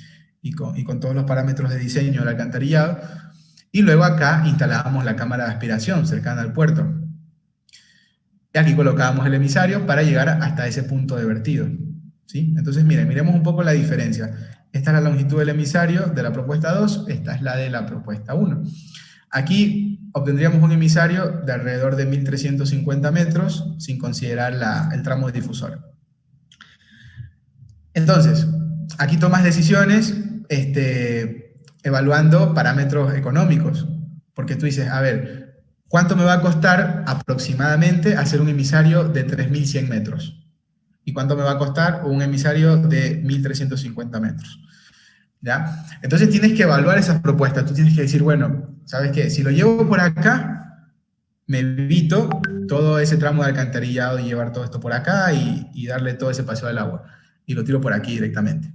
todos los parámetros de diseño del alcantarillado. Y luego acá instalábamos la cámara de aspiración cercana al puerto. Y aquí colocábamos el emisario para llegar hasta ese punto de vertido, ¿sí? Entonces, miren, miremos un poco la diferencia. Esta es la longitud del emisario de la propuesta 2, esta es la de la propuesta 1. Aquí obtendríamos un emisario de alrededor de 1350 metros, sin considerar el tramo de difusor. Entonces, aquí tomas decisiones evaluando parámetros económicos, porque tú dices, a ver, ¿cuánto me va a costar aproximadamente hacer un emisario de 3100 metros? ¿Y cuánto me va a costar un emisario de 1350 metros? ¿Ya? Entonces tienes que evaluar esas propuestas. Tú tienes que decir, bueno, ¿sabes qué? Si lo llevo por acá, me evito todo ese tramo de alcantarillado y llevar todo esto por acá y darle todo ese paseo al agua. Y lo tiro por aquí directamente.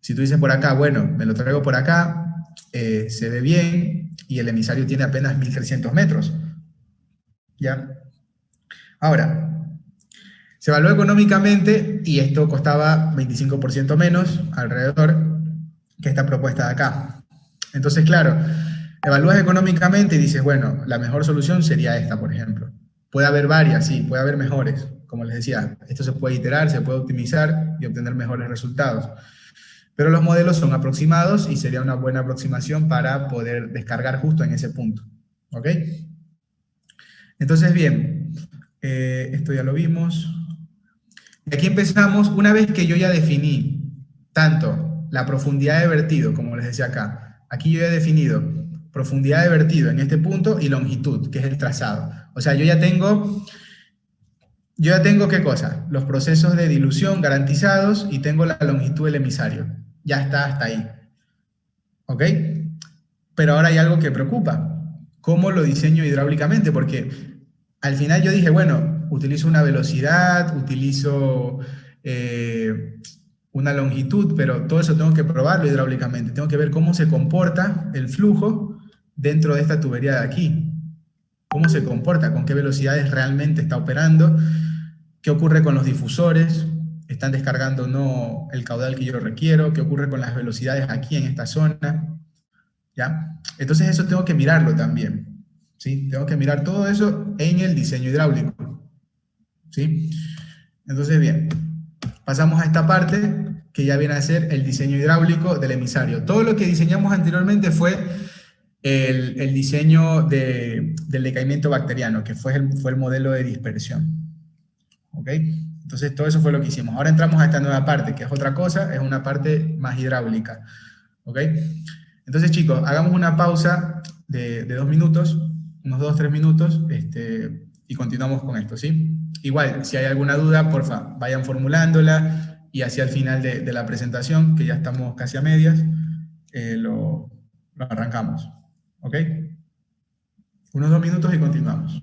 Si tú dices por acá, bueno, me lo traigo por acá, se ve bien y el emisario tiene apenas 1300 metros. ¿Ya? Ahora, se evaluó económicamente y esto costaba 25% menos alrededor que esta propuesta de acá. Entonces, claro, evalúas económicamente y dices, bueno, la mejor solución sería esta, por ejemplo. Puede haber varias, sí, puede haber mejores. Como les decía, esto se puede iterar, se puede optimizar y obtener mejores resultados. Pero los modelos son aproximados y sería una buena aproximación para poder descargar justo en ese punto. ¿Ok? Entonces, bien, esto ya lo vimos. Y aquí empezamos, una vez que yo ya definí tanto la profundidad de vertido, como les decía acá, aquí yo he definido profundidad de vertido en este punto y longitud, que es el trazado. O sea, yo ya tengo, ¿qué cosa? Los procesos de dilución garantizados y tengo la longitud del emisario. Ya está hasta ahí. ¿Ok? Pero ahora hay algo que preocupa. ¿Cómo lo diseño hidráulicamente? Porque al final yo dije, bueno, utilizo una velocidad, utilizo una longitud, pero todo eso tengo que probarlo hidráulicamente. Tengo que ver cómo se comporta el flujo dentro de esta tubería de aquí. Cómo se comporta, con qué velocidades realmente está operando, qué ocurre con los difusores, están descargando o no el caudal que yo requiero, qué ocurre con las velocidades aquí en esta zona, ¿ya? Entonces eso tengo que mirarlo también, ¿sí? Tengo que mirar todo eso en el diseño hidráulico, ¿sí? Entonces, bien, pasamos a esta parte que ya viene a ser el diseño hidráulico del emisario. Todo lo que diseñamos anteriormente fue el diseño del decaimiento bacteriano, que fue el modelo de dispersión, ¿ok? Entonces todo eso fue lo que hicimos. Ahora entramos a esta nueva parte, que es otra cosa, es una parte más hidráulica, ¿ok? Entonces, chicos, hagamos una pausa de 2 minutos, unos 2-3 minutos, y continuamos con esto, ¿sí? Igual, si hay alguna duda, porfa, vayan formulándola, y hacia el final de la presentación, que ya estamos casi a medias, lo arrancamos, ¿ok? Unos 2 minutos y continuamos.